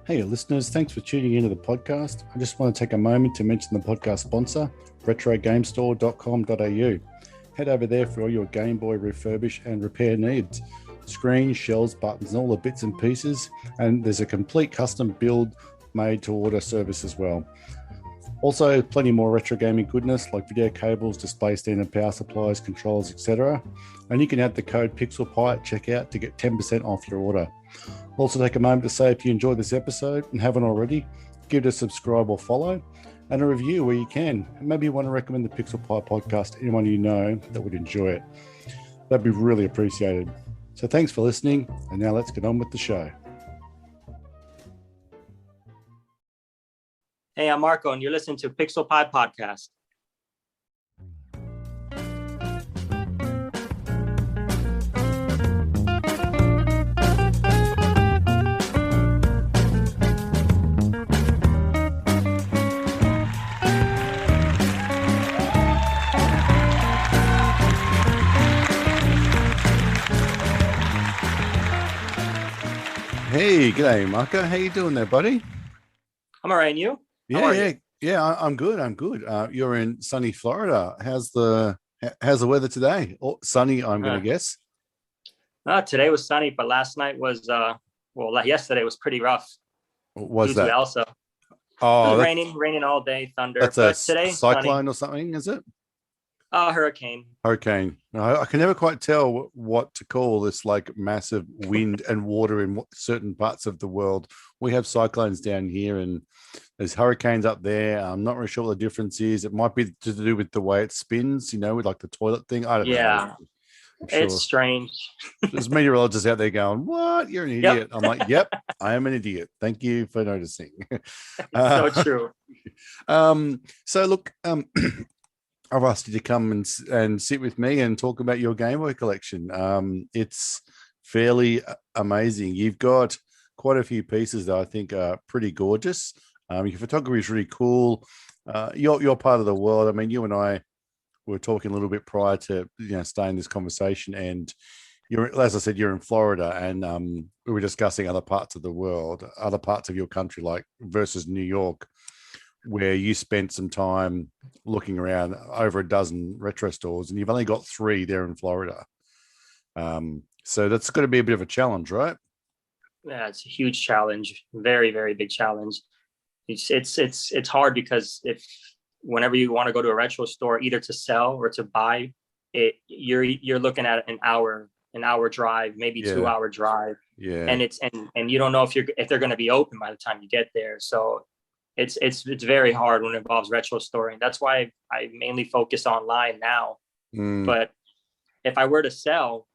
Hey, listeners, thanks for tuning into the podcast. I just want to take a moment to mention the podcast sponsor, retrogamestore.com.au. Head over there for all your Game Boy refurbish and repair needs. Screens, shells, buttons, and all the bits and pieces. And there's a complete custom build made to order service as well. Also, plenty more retro gaming goodness like video cables, display stand and power supplies, controls, etc. And you can add the code PixelPie at checkout to get 10% off your order. Also, take a moment to say if you enjoyed this episode and haven't already, give it a subscribe or follow and a review where you can. And maybe you want to recommend the Pixel Pie podcast to anyone you know that would enjoy it. That'd be really appreciated. So thanks for listening, and now let's get on with the show. Hey, I'm Marco, and you're listening to Pixel Pie Podcast. Hey, g'day, Marco. How you doing there, buddy? I'm all right, and you? Yeah. I'm good. You're in sunny Florida. How's the weather today? Sunny, I'm going to guess. Today was sunny, but last night was yesterday was pretty rough. Was due that to Elsa? Oh, it was raining all day, thunder. That's but a today, cyclone sunny. or something, is it? Hurricane. No, I can never quite tell what to call this, like massive wind and water in certain parts of the world. We have cyclones down here and there's hurricanes up there. I'm not really sure what the difference is. It might be to do with the way it spins, with like the toilet thing. I don't know. Yeah, Sure. it's strange. There's meteorologists out there going, "What? You're an idiot." I'm like, "Yep, I am an idiot. Thank you for noticing." So true. So look, I've asked you to come and sit with me and talk about your Game Boy collection. It's fairly amazing. You've got quite a few pieces that I think are pretty gorgeous. Your photography is really cool. You're part of the world. I mean, you and I were talking a little bit prior to starting this conversation, and as I said, you're in Florida, and we were discussing other parts of the world, other parts of your country, like versus New York, where you spent some time looking around over a dozen retro stores, and you've only got 3 there in Florida. So that's going to be a bit of a challenge, right? Yeah, it's a huge challenge. Very, very big challenge. It's hard because whenever you want to go to a retro store, either to sell or to buy it, you're looking at an hour drive, maybe 2-hour drive. Yeah. And you don't know if they're going to be open by the time you get there. So it's very hard when it involves retro storing. That's why I mainly focus online now. But if I were to sell,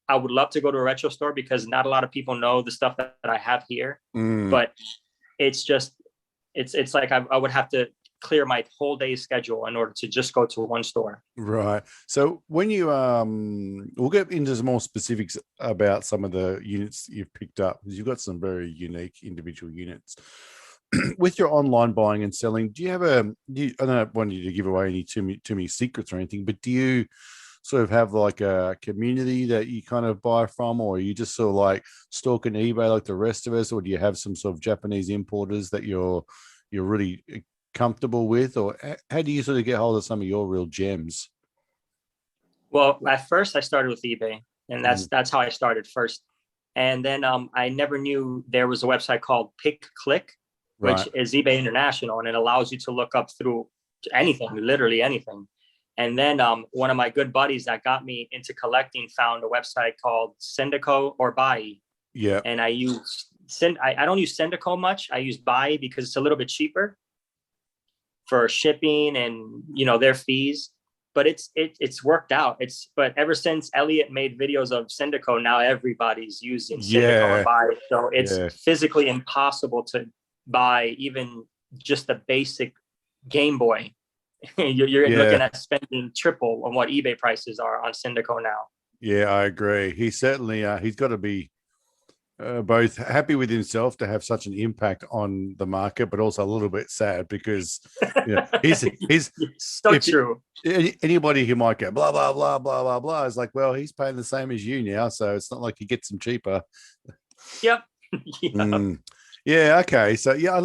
I would love to go to a retro store because not a lot of people know the stuff that I have here. But it's like I would have to clear my whole day's schedule in order to just go to one store. Right. So when you we'll get into some more specifics about some of the units you've picked up, because you've got some very unique individual units. With your online buying and selling, do you have I don't want you to give away any too many secrets or anything, but do you sort of have like a community that you kind of buy from, or are you just sort of like stalking eBay like the rest of us, or do you have some sort of Japanese importers that you're really comfortable with, or how do you sort of get hold of some of your real gems? Well, at first I started with eBay, and that's how I started first. And then I never knew there was a website called Pick Click, which is eBay International, and it allows you to look up through anything, literally anything. And then one of my good buddies that got me into collecting found a website called Syndico or Buy. Yeah. And I don't use Syndico much. I use Buy because it's a little bit cheaper for shipping and their fees. But it's worked out. But ever since Elliot made videos of Syndico, now everybody's using Syndico or Buy. So it's physically impossible to buy even just a basic Game Boy. You're looking at spending triple on what eBay prices are on Syndico now. Yeah, I agree. He certainly he's got to be both happy with himself to have such an impact on the market, but also a little bit sad because he's so true. Anybody who might go blah blah blah blah blah blah is like, well, he's paying the same as you now, so it's not like he gets them cheaper. Yep. Yeah. Okay. So yeah,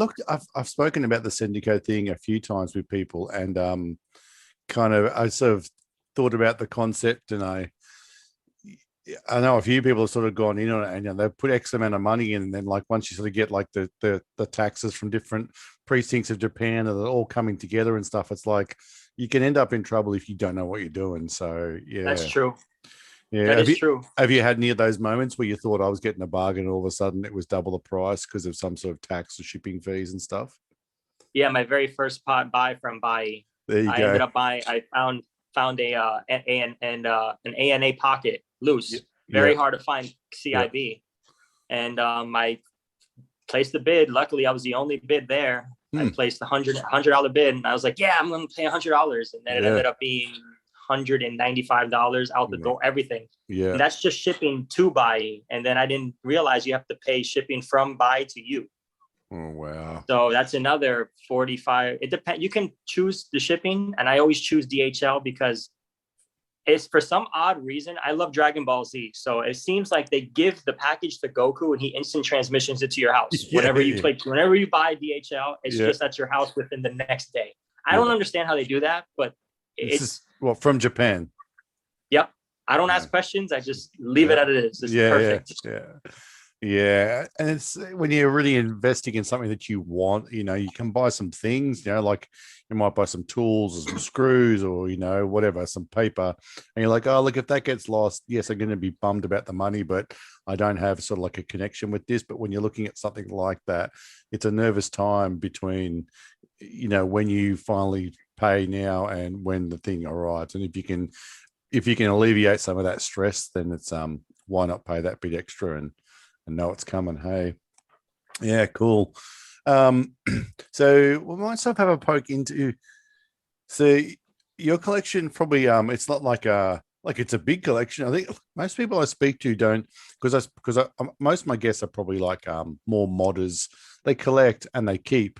I've spoken about the Syndico thing a few times with people, and I sort of thought about the concept, and I know a few people have sort of gone in on it, and they put X amount of money in, and then like once you sort of get like the taxes from different precincts of Japan, and they're all coming together and stuff, it's like you can end up in trouble if you don't know what you're doing. So That's yeah, true. yeah. That is true. Have you had any of those moments where you thought I was getting a bargain, and all of a sudden it was double the price because of some sort of tax or shipping fees and stuff? Yeah, my very first pot buy from Bai, There you I go. ended up buying. I found an ANA pocket Yeah, loose, yeah. very hard to find Yeah. CIB, and I placed the bid. Luckily, I was the only bid there. I Hmm. placed the $100 bid, and I was like, "Yeah, I'm going to pay $100," and then it Yeah. ended up being $195 out the door, everything. Yeah. And that's just shipping to Bai, and then I didn't realize you have to pay shipping from Bai to you. Oh wow. So that's another 45. It depends. You can choose the shipping, and I always choose DHL because it's for some odd reason. I love Dragon Ball Z. So it seems like they give the package to Goku and he instant transmissions it to your house. Yeah. Whenever you buy DHL, it's Yeah. just at your house within the next day. I don't Yeah. understand how they do that, but This is it's, from Japan. yep. I don't Yeah. ask questions. I just leave it Yeah. as it is. It's Yeah. perfect. Yeah. Yeah. And it's when you're really investing in something that you want, you can buy some things, like you might buy some tools or some screws or, whatever, some paper. And you're like, oh, look, if that gets lost, yes, I'm going to be bummed about the money, but I don't have sort of like a connection with this. But when you're looking at something like that, it's a nervous time between, when you finally pay now and when the thing arrives. And if you can alleviate some of that stress, then it's why not pay that bit extra and know it's coming. Hey, yeah, cool. Um, so we might sort of have a poke into. So your collection probably it's not like it's a big collection. I think most people I speak to don't because most of my guests are probably like more modders. They collect and they keep,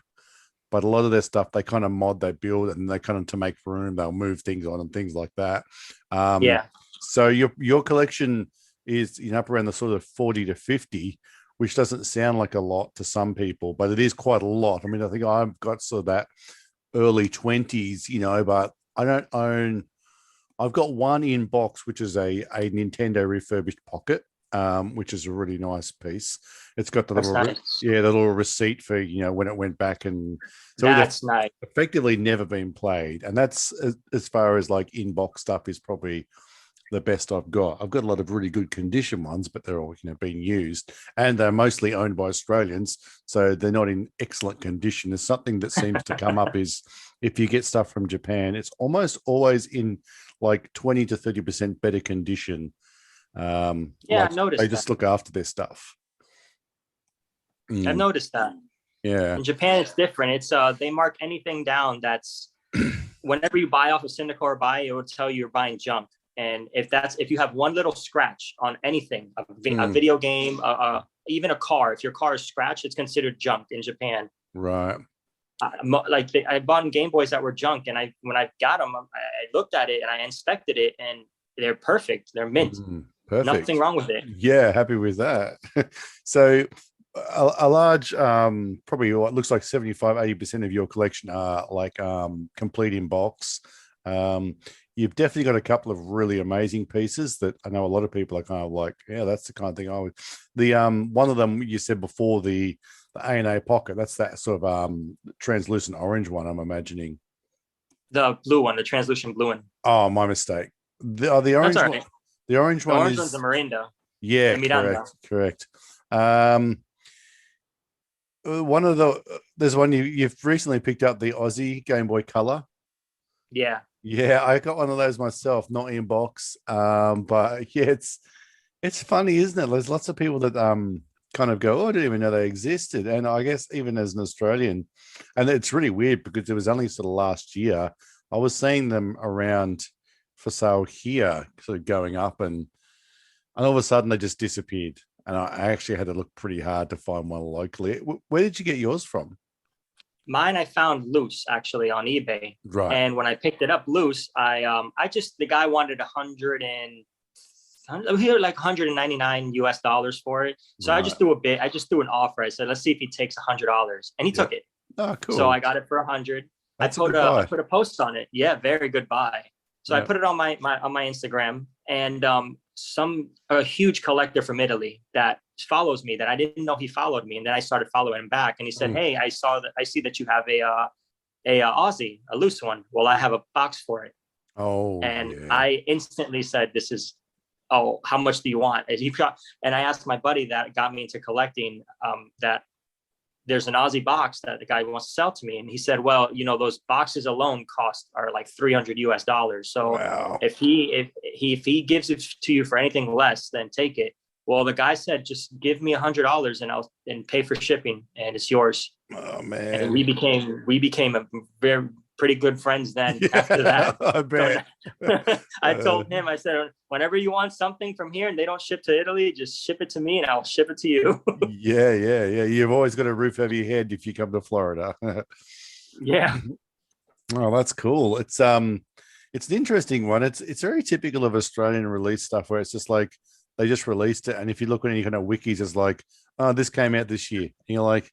but a lot of their stuff they kind of mod, they build, and they kind of to make room, they'll move things on and things like that. Um, Yeah. so your collection is up around the sort of 40 to 50, which doesn't sound like a lot to some people, but it is quite a lot. I mean, I think I've got sort of that early 20s, but I don't own. I've got one in box, which is a Nintendo refurbished pocket, which is a really nice piece. It's got the That's little, nice. yeah, the little receipt for when it went back, and so it That's nice. effectively never been played. And that's as far as like in box stuff is probably the best I've got. I've got a lot of really good condition ones, but they're all being used, and they're mostly owned by Australians, so they're not in excellent condition. There's something that seems to come up is if you get stuff from Japan, it's almost always in like 20 to 30% better condition. Yeah, Like I've they noticed that. just look after their stuff. I've Mm, noticed that. yeah, In Japan, it's different. It's they mark anything down that's whenever you buy off a Syndico or buy, it will tell you you're buying junk. And if you have one little scratch on anything, a mm, video game, even a car, if your car is scratched, it's considered junk in Japan. right. I bought Game Boys that were junk, and when I got them, I looked at it and I inspected it, and they're perfect. They're mint. Nothing Perfect. wrong with it. Yeah, happy with that. So a large probably what looks like 75-80% of your collection are like complete in box. You've definitely got a couple of really amazing pieces that I know a lot of people are kind of like, yeah, that's the kind of thing I would. The one of them you said before, the A&A pocket, that's that sort of translucent orange one, I'm imagining. The blue one, the translucent blue one. Oh, my mistake. The That's orange all one. right. The orange The one orange one's the is, Mirinda. yeah, The Miranda. correct. Um, one of there's one you've recently picked up, the Aussie Game Boy Color. Yeah. Yeah, I got one of those myself, not in box. But yeah, it's funny, isn't it? There's lots of people that kind of go, oh, I didn't even know they existed. And I guess even as an Australian, and it's really weird because it was only sort of last year I was seeing them around for sale here, sort of going up, and all of a sudden they just disappeared. And I actually had to look pretty hard to find one locally. Where did you get yours from? Mine I found loose actually on eBay. Right. And when I picked it up loose, the guy wanted here like 199 US dollars for it. So right. I just threw an offer. I said, let's see if he takes $100, and he took it. Oh, cool. So I got it for 100. I put a post on it. Yeah, very good buy. So I put it on my Instagram, and a huge collector from Italy that follows me that I didn't know he followed me, and then I started following him back, and he said, "Hey, I see that you have a Aussie, a loose one. Well, I have a box for it." Oh, and I instantly said, "This is, how much do you want?" And I asked my buddy that got me into collecting that there's an Aussie box that the guy wants to sell to me. And he said, well, those boxes alone are like $300 US. So wow. if he gives it to you for anything less, then take it. Well, the guy said, just give me $100 and pay for shipping, and it's yours. Oh man. And we became a very pretty good friends then. After that, I bet. I told him, I said, whenever you want something from here and they don't ship to Italy, just ship it to me and I'll ship it to you. Yeah. You've always got a roof over your head if you come to Florida. Yeah. Oh, that's cool. It's an interesting one. It's very typical of Australian release stuff where it's just like they just released it, and if you look at any kind of wikis, it's like, oh, this came out this year, and you're like,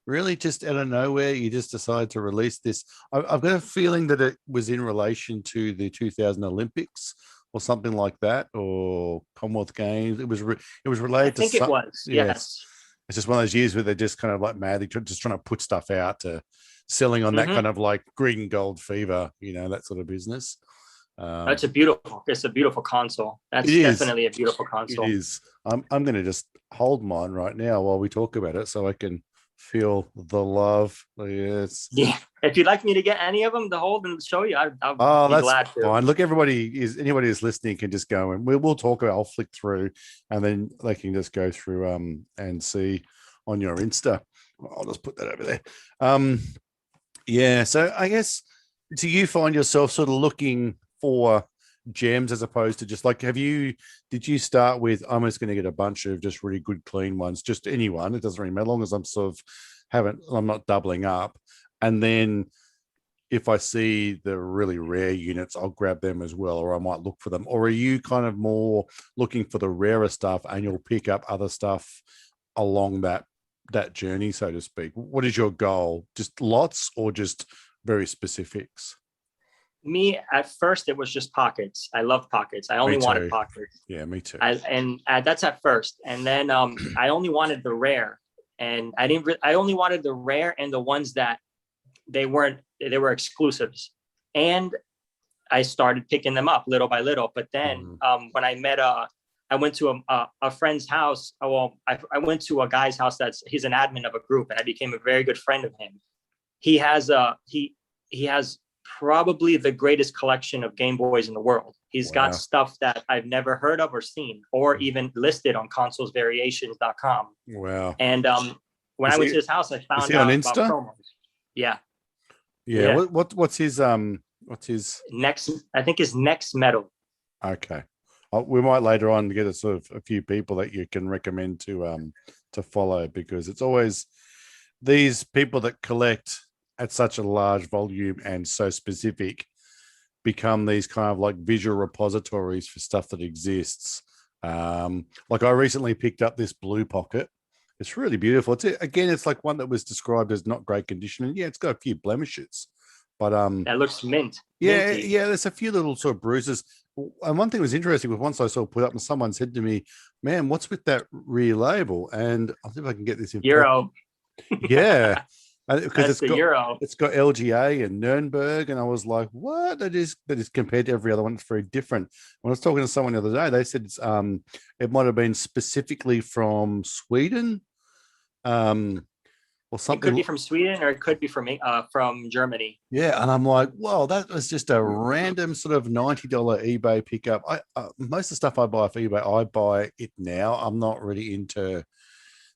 really, just out of nowhere, you just decide to release this. I've got a feeling that it was in relation to the 2000 Olympics or something like that, or Commonwealth Games. It was related to. I think it was. Yes. It's just one of those years where they're just kind of like mad. They're just trying to put stuff out to selling on that kind of like green and gold fever, that sort of business. It's a beautiful console. That's definitely a beautiful console. It is. I'm going to just hold mine right now while we talk about it, so I can feel the love. Yes. Yeah. If you'd like me to get any of them to hold and show you, I'll be glad to. Fine. Look, anybody who's listening can just go and we'll talk about. I'll flick through, and then they can just go through and see on your Insta. I'll just put that over there. Yeah. So I guess, do you find yourself sort of looking for gems as opposed to just like, did you start with, I'm just going to get a bunch of just really good clean ones, just anyone, it doesn't really matter, as long as I'm not doubling up, and then if I see the really rare units, I'll grab them as well, or I might look for them? Or are you kind of more looking for the rarer stuff and you'll pick up other stuff along that journey, so to speak? What is your goal? Just lots or just very specifics? Me, at first, it was just pockets. I love pockets. I only wanted pockets. Yeah, me too. That's at first. And then I only wanted the rare. And I only wanted the rare and the ones that they were exclusives. And I started picking them up little by little. But then when I went to a friend's house. I went to a guy's house he's an admin of a group, and I became a very good friend of him. He has probably the greatest collection of Game Boys in the world. He's got stuff that I've never heard of or seen, or even listed on consolesvariations.com. Wow. And when I went to his house, I found out on Insta? about promos. Yeah. What's his next? I think his next medal. Okay. We might later on get a few people that you can recommend to follow, because it's always these people that collect at such a large volume and so specific become these kind of like visual repositories for stuff that exists. Like I recently picked up this blue pocket. It's really beautiful. It's like one that was described as not great condition, and it's got a few blemishes, but that looks mint. Minty. There's a few little sort of bruises. And one thing was interesting was once I saw it put up, and someone said to me, "Man, what's with that rear label?" And I'll see if I can get this in Euro. Yeah. Because it's got LGA and Nuremberg, and I was like, "What? That is compared to every other one. It's very different." When I was talking to someone the other day, they said it might have been specifically from Sweden, or something. It could be from Sweden, or it could be from Germany. Yeah, and I'm like, "Whoa, that was just a random sort of $90 eBay pickup." Most of the stuff I buy off eBay, I buy it now. I'm not really into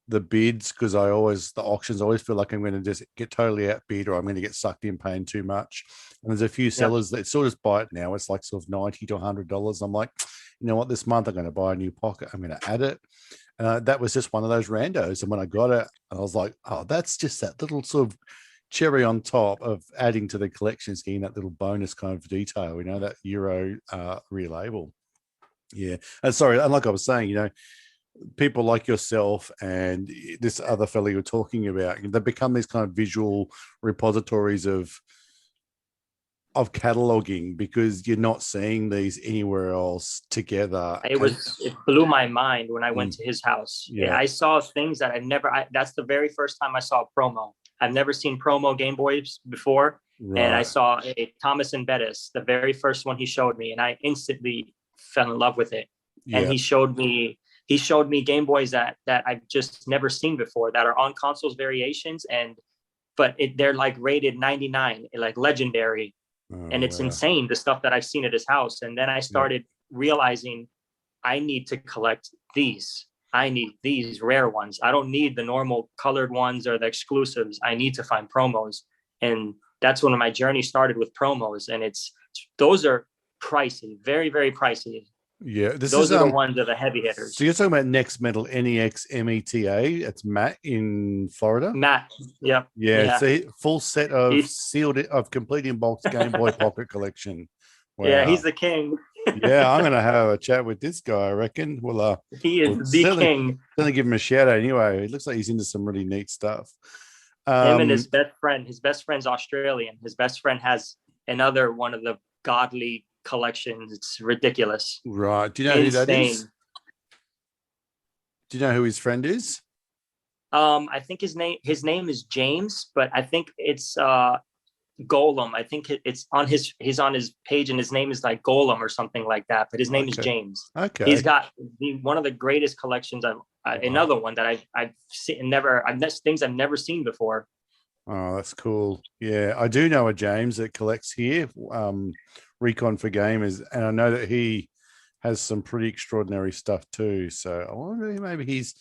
the bids, because the auctions always feel like I'm going to just get totally outbid, or I'm going to get sucked in paying too much. And there's a few sellers that sort of just buy it now. It's like sort of $90 to $100. I'm like, you know what, this month I'm going to buy a new pocket. I'm going to add it. That was just one of those randos. And when I got it, I was like, oh, that's just that little sort of cherry on top of adding to the collection scheme, that little bonus kind of detail, that Euro rear label. Yeah. And sorry, and like I was saying, people like yourself and this other fellow you're talking about, they become these kind of visual repositories of cataloging because you're not seeing these anywhere else together. It blew my mind when I went to his house. Yeah. I saw things that that's the very first time I saw a promo. I've never seen promo Game Boys before. Right. And I saw a Thomas and Bettis, the very first one he showed me, and I instantly fell in love with it. Yeah. And he showed me Game Boys that I've just never seen before, that are on consoles variations, but they're like rated 99, like legendary. And it's insane, the stuff that I've seen at his house. And then I started realizing I need to collect these. I need these rare ones. I don't need the normal colored ones or the exclusives. I need to find promos. And that's when my journey started with promos. And those are pricey, very, very pricey. Yeah, those are the ones that are the heavy hitters. So you're talking about Next Metal NEX META. It's Matt in Florida. Matt, yep. Yeah. So full set of completely boxed Game Boy Pocket collection. Wow. Yeah, he's the king. Yeah, I'm gonna have a chat with this guy. I reckon. He is the king. Gonna give him a shout out anyway. It looks like he's into some really neat stuff. Him and his best friend. His best friend's Australian. His best friend has another one of the godly collections. It's ridiculous. Right. Do you know who that is? Do you know who his friend is? I think his name is James, but I think it's Golem. I think it's on he's on his page and his name is like Golem or something like that, but his name is James. Okay. He's got one of the greatest collections. Another one that I've seen things I've never seen before. Oh, that's cool. Yeah, I do know a James that collects here, Recon for Gamers, and I know that he has some pretty extraordinary stuff too. So I wonder maybe he's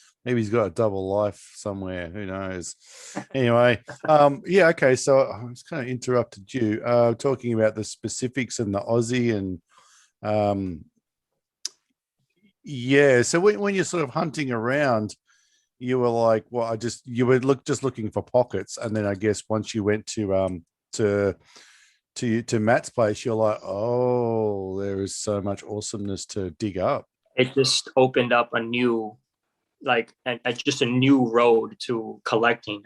got a double life somewhere. Who knows? Anyway, yeah, okay. So I was kind of interrupted you talking about the specifics and the Aussie and yeah. So when you're sort of hunting around, you were like, well, you were just looking for pockets, and then I guess once you went to Matt's place, you're like, oh, there is so much awesomeness to dig up. It just opened up a new, just a new road to collecting.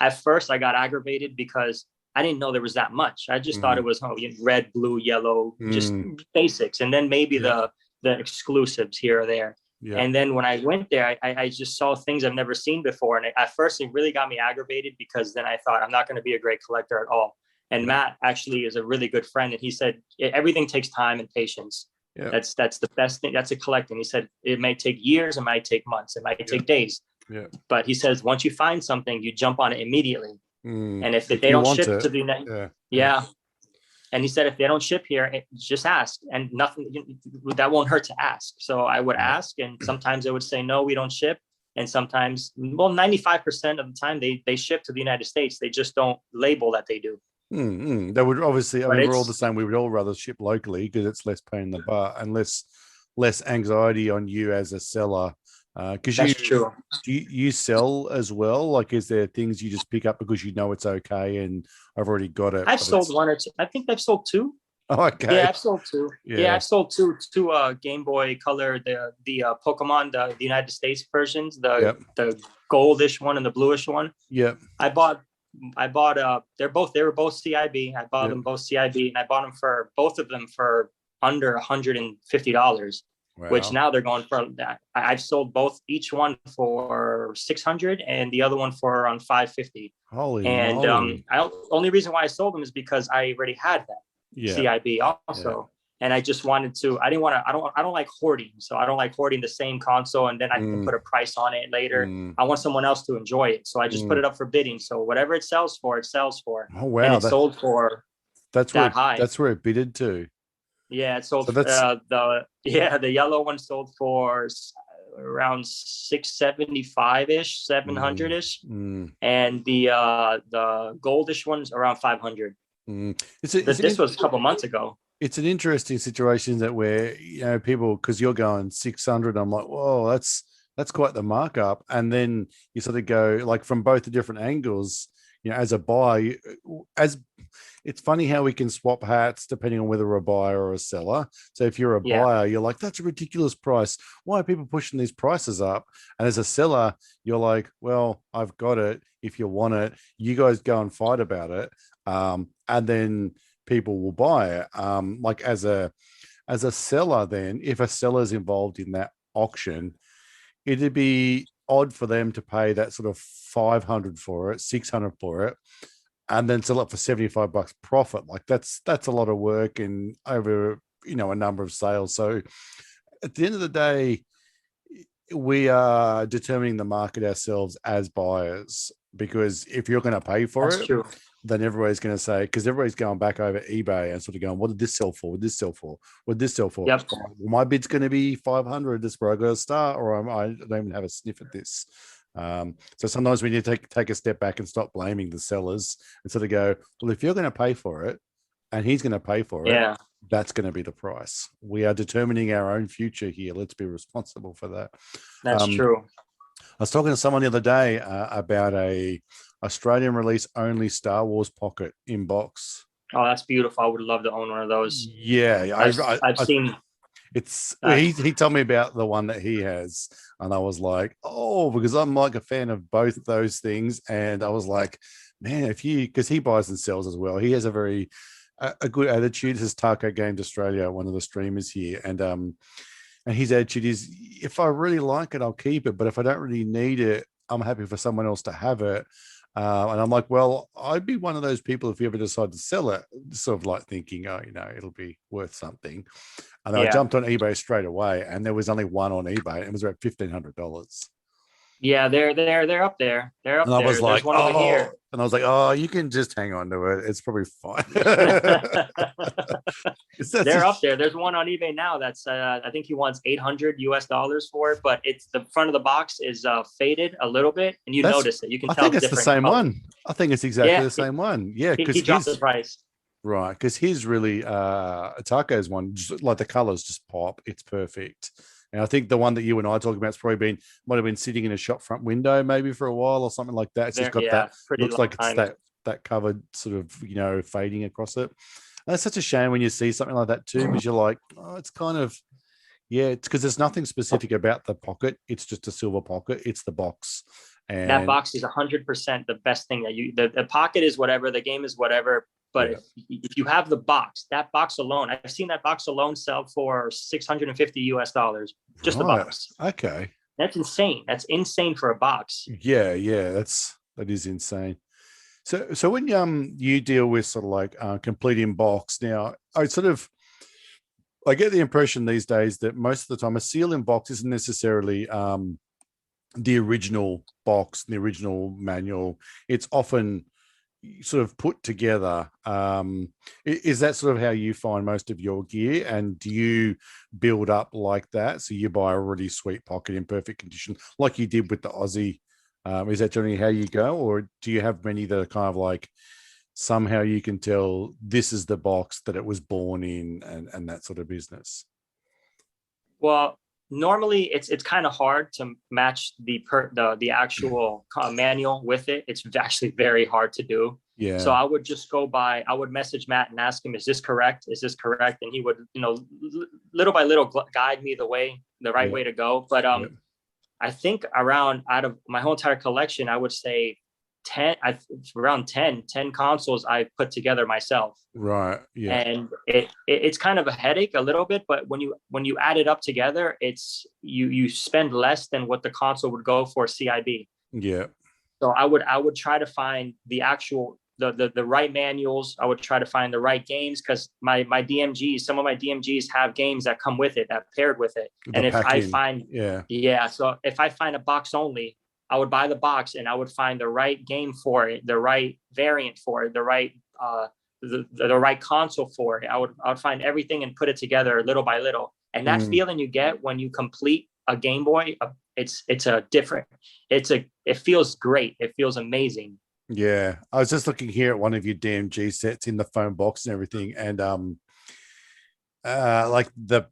At first I got aggravated because I didn't know there was that much. I just thought it was red, blue, yellow, just basics, and then maybe the exclusives here or there. Yeah. And then when I went there, I just saw things I've never seen before. And at first it really got me aggravated because then I thought I'm not going to be a great collector at all. And Matt actually is a really good friend. And he said, everything takes time and patience. Yeah. That's the best thing. That's a collecting. He said, it may take years, it might take months, it might take days. Yeah. But he says, once you find something, you jump on it immediately. And if they don't ship to the United, and he said, if they don't ship here, just ask, and nothing that won't hurt to ask. So I would ask, and sometimes they would say, no, we don't ship. And sometimes, 95% of the time they ship to the United States. They just don't label that they do. That would obviously, we're all the same. We would all rather ship locally because it's less pain in the butt and less anxiety on you as a seller. Because that's true. You sell as well? Like, is there things you just pick up because you know it's okay and I've already got it? I've sold one or two. I think I've sold two. Oh, okay. Yeah, I've sold two. Yeah, I've sold two Game Boy Color, the Pokemon, the United States versions, the goldish one and the bluish one. Yep. I bought they were both CIB. I bought them both CIB, and I bought them for both of them for under $150. Wow. Which now they're going for that. I've sold each one for $600 and the other one for around $550. Holy and moly. Only reason why I sold them is because I already had that CIB also. And I just wanted to, I don't like hoarding. So I don't like hoarding the same console and then I can put a price on it later. I want someone else to enjoy it. So I just put it up for bidding. So whatever it sells for, it sells for. Oh, wow. And it sold for high. That's where it bidded to. Yeah, it sold. The yellow one sold for around 675-ish, 700-ish, and the goldish one's around 500. This was a couple months ago. It's an interesting situation that where people, because you're going 600, I'm like, whoa, that's quite the markup, and then you sort of go like from both the different angles. as a buyer, as it's funny how we can swap hats depending on whether we're a buyer or a seller. So if you're a Yeah, buyer, you're like, that's a ridiculous price. Why are people pushing these prices up? And as a seller, you're like, well, I've got it. If you want it, you guys go and fight about it. And then people will buy it. Like as a seller, then if a seller's involved in that auction, it'd be odd for them to pay that sort of 500 for it, 600 for it, and then sell it for $75 profit. Like that's a lot of work and over a number of sales. So at the end of the day, we are determining the market ourselves as buyers, because if you're going to pay for that's it, true. then everybody's going to say, because everybody's going back over eBay and sort of going, what did this sell for? What did this sell for? What did this sell for? Yep. Well, my bid's going to be 500. This where I got to start, or I don't even have a sniff at this. So sometimes we need to take a step back and stop blaming the sellers and sort of go, well, if you're going to pay for it and he's going to pay for it, Yeah, that's going to be the price. We are determining our own future here. Let's be responsible for that. that's true. I was talking to someone the other day about a Australian release only Star Wars pocket in box. Oh, that's beautiful. I would love to own one of those. Yeah, I've seen. it's he told me about the one that he has, and I was like, oh, because I'm like a fan of both those things, and I was like, man, because he buys and sells as well. He has a good attitude. This is Taco Games Australia, one of the streamers here, and his attitude is, if I really like it, I'll keep it. But if I don't really need it, I'm happy for someone else to have it. And I'm like, well, I'd be one of those people if you ever decide to sell it, sort of like thinking, oh, it'll be worth something. And I Yeah, jumped on eBay straight away, and there was only one on eBay, and it was about $1,500. yeah, they're up there. They're up And I was there. There's like, one over oh, here. and I was like, oh, you can just hang on to it. It's probably fine. They're up there. There's one on eBay now that's I think he wants $800 for it, but it's the front of the box is faded a little bit, and you notice it. You can I tell think it's the different same colors. one. I think it's exactly Yeah, the same one. Yeah, he because dropped the price. right, because his really Taco's one, just like the colors just pop. It's perfect. And I think the one that you and I talking about might have been sitting in a shop front window maybe for a while or something like that. It's just got that Pretty looks long like it's time. that covered sort of fading across it. And it's such a shame when you see something like that too, because you're like, oh, it's kind of it's because there's nothing specific about the pocket. It's just a silver pocket. It's the box. And that And box is 100% the best thing that the pocket is whatever, the game is whatever. But if you have the box, that box alone, I've seen that box alone sell for $650, just the box. Okay. That's insane. That's insane for a box. Yeah, that is insane. So when you deal with sort of like complete in box now, I get the impression these days that most of the time a seal in box isn't necessarily the original box, the original manual. It's often sort of put together. Is that sort of how you find most of your gear? And do you build up like that? So you buy a really sweet pocket in perfect condition, like you did with the Aussie. Is that generally how you go? Or do you have many that are kind of like somehow you can tell this is the box that it was born in and that sort of business? Well, normally it's kind of hard to match the actual manual with it. It's actually very hard to do. Yeah. So I would just I would message Matt and ask him, is this correct? Is this correct? And he would, little by little guide me the right way to go. But I think out of my whole entire collection, I would say around 10 consoles I put together myself. Right. Yeah. And it's kind of a headache a little bit, but when you add it up together, it's you spend less than what the console would go for CIB. Yeah. So I would try to find the actual the right manuals. I would try to find the right games, because my DMGs, some of my DMGs have games that come with it, that paired with it. And if I find so if I find a box only, I would buy the box and I would find the right game for it, the right variant for it, the right the right console for it. I would find everything and put it together little by little. And that feeling you get when you complete a Game Boy, it feels great. It feels amazing. Yeah. I was just looking here at one of your DMG sets in the foam box and everything. And like the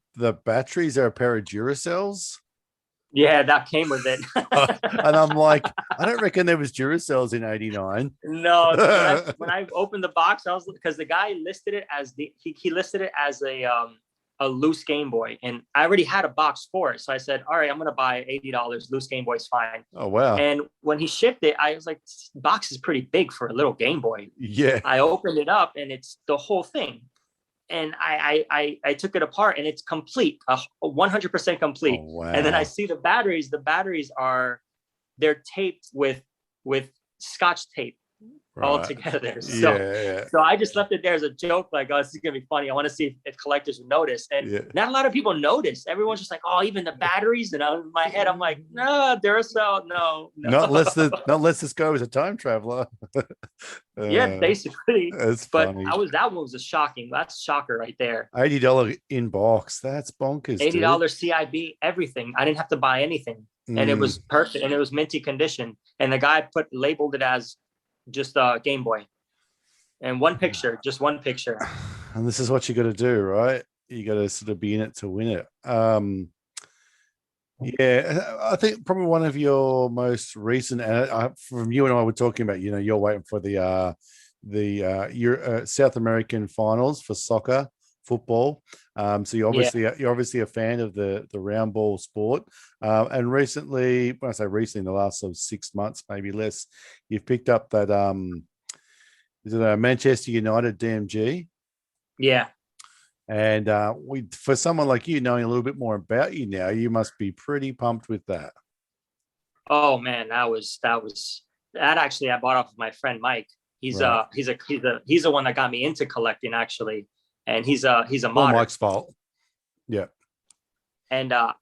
batteries are a pair of Duracells. Yeah, that came with it. And I'm like, I don't reckon there was Duracells in '89. No, when I opened the box, I was because the guy listed it as he listed it as a loose Game Boy, and I already had a box for it. So I said, all right, I'm gonna buy $80. Loose Game Boy's fine. Oh wow. And when he shipped it, I was like, this box is pretty big for a little Game Boy. Yeah. I opened it up and it's the whole thing. And I took it apart and it's complete, 100% complete. Oh, wow. And then I see the batteries. The batteries they're taped with Scotch tape all together. So I just left it there as a joke, like, oh, this is gonna be funny. I want to see if collectors would notice. And not a lot of people notice. Everyone's just like, oh, even the batteries. And in my head, I'm like, no, Duracell, no. Not unless this guy was a time traveler. Yeah, basically. That's but funny. that one was that's shocker right there. $80 in box. That's bonkers. $80 CIB, everything. I didn't have to buy anything. And it was perfect, and it was minty condition. And the guy labeled it as just a Game Boy, and just one picture. And this is what you got to do, right? You got to sort of be in it to win it. Yeah, I think probably one of your most recent, from you and I were talking about, you're waiting for the South American finals for soccer, football. So you're obviously a fan of the round ball sport. And recently, when I say recently, in the last sort of 6 months, maybe less, you've picked up that is it a Manchester United DMG? Yeah. And for someone like you, knowing a little bit more about you now, you must be pretty pumped with that. Oh man, that actually I bought off of my friend Mike. He's the one that got me into collecting, actually. And he's a modder. Mike's fault. Yeah. And I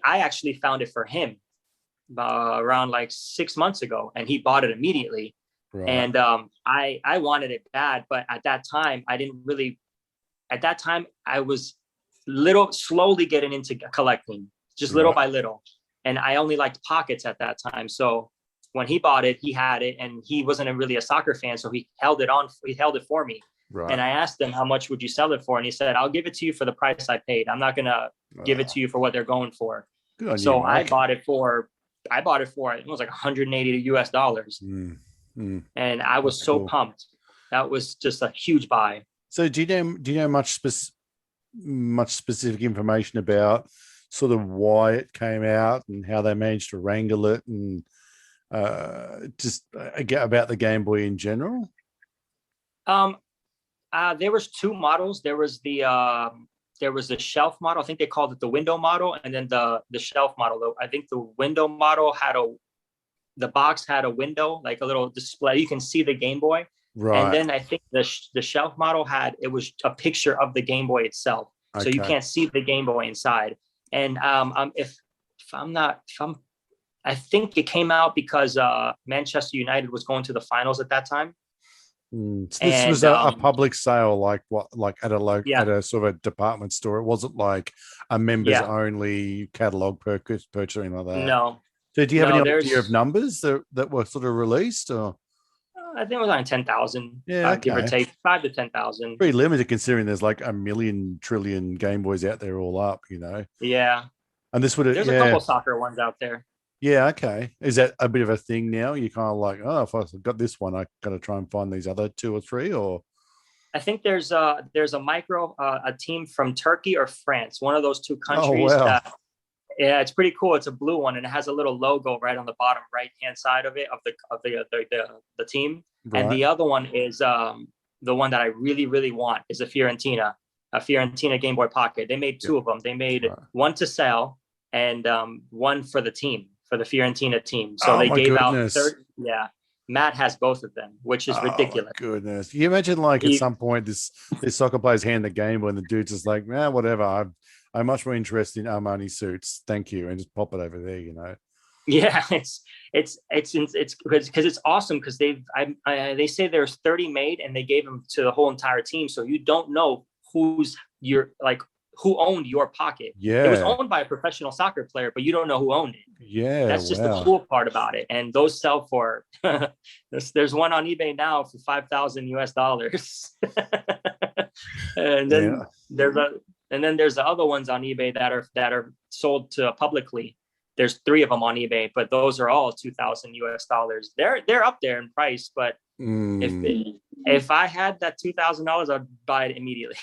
actually found it for him around like 6 months ago, and he bought it immediately. Right. And I wanted it bad, but at that time I was slowly getting into collecting, just little by little. And I only liked pockets at that time. So when he bought it, he had it, and he wasn't really a soccer fan. So he held it for me. Right. And I asked him, how much would you sell it for? And he said, I'll give it to you for the price I paid. I'm not going to give it to you for what they're going for. So I bought it for, it was like $180 US. And I was so pumped. That was just a huge buy. So do you know much specific information about sort of why it came out and how they managed to wrangle it, and just about the Game Boy in general? There was two models. There was the shelf model. I think they called it the window model, and then the shelf model. I think the window model the box had a window, like a little display. You can see the Game Boy. Right. And then I think the shelf model it was a picture of the Game Boy itself. Okay. So you can't see the Game Boy inside. And I think it came out because Manchester United was going to the finals at that time. So this was a public sale, like at a sort of a department store. It wasn't like a members only catalog purchase or anything like that. No. So do you have any idea of numbers that were sort of released, or? I think it was on 10,000. Give or take 5,000 to 10,000. Pretty limited considering there's like a million trillion Game Boys out there all up, Yeah. And there's a couple soccer ones out there. Yeah, okay. Is that a bit of a thing now? You kind of like, if I've got this one, I got to try and find these other two or three, or? I think there's a team from Turkey or France, one of those two countries. Oh, wow. It's pretty cool. It's a blue one, and it has a little logo right on the bottom right hand side of it of the team. Right. And the other one is the one that I really, really want is a Fiorentina Game Boy Pocket. They made two of them. They made one to sell and one for the team, for the Fiorentina team. So they gave out Matt has both of them, which is ridiculous. My goodness. You imagine at some point this soccer player's hand the Game Boy and the dude's just like, whatever. I'm much more interested in Armani suits. Thank you. And just pop it over there, Yeah, it's because it's awesome because they say there's 30 made and they gave them to the whole entire team. So you don't know who owned your pocket. Yeah. It was owned by a professional soccer player, but you don't know who owned it. Yeah. That's just the cool part about it. And those sell for there's one on eBay now for $5,000 US. And then there's the other ones on eBay that are sold to publicly there's 3 of them on eBay, but those are all $2,000 US. They're up there in price, but if I had that $2,000, I'd buy it immediately.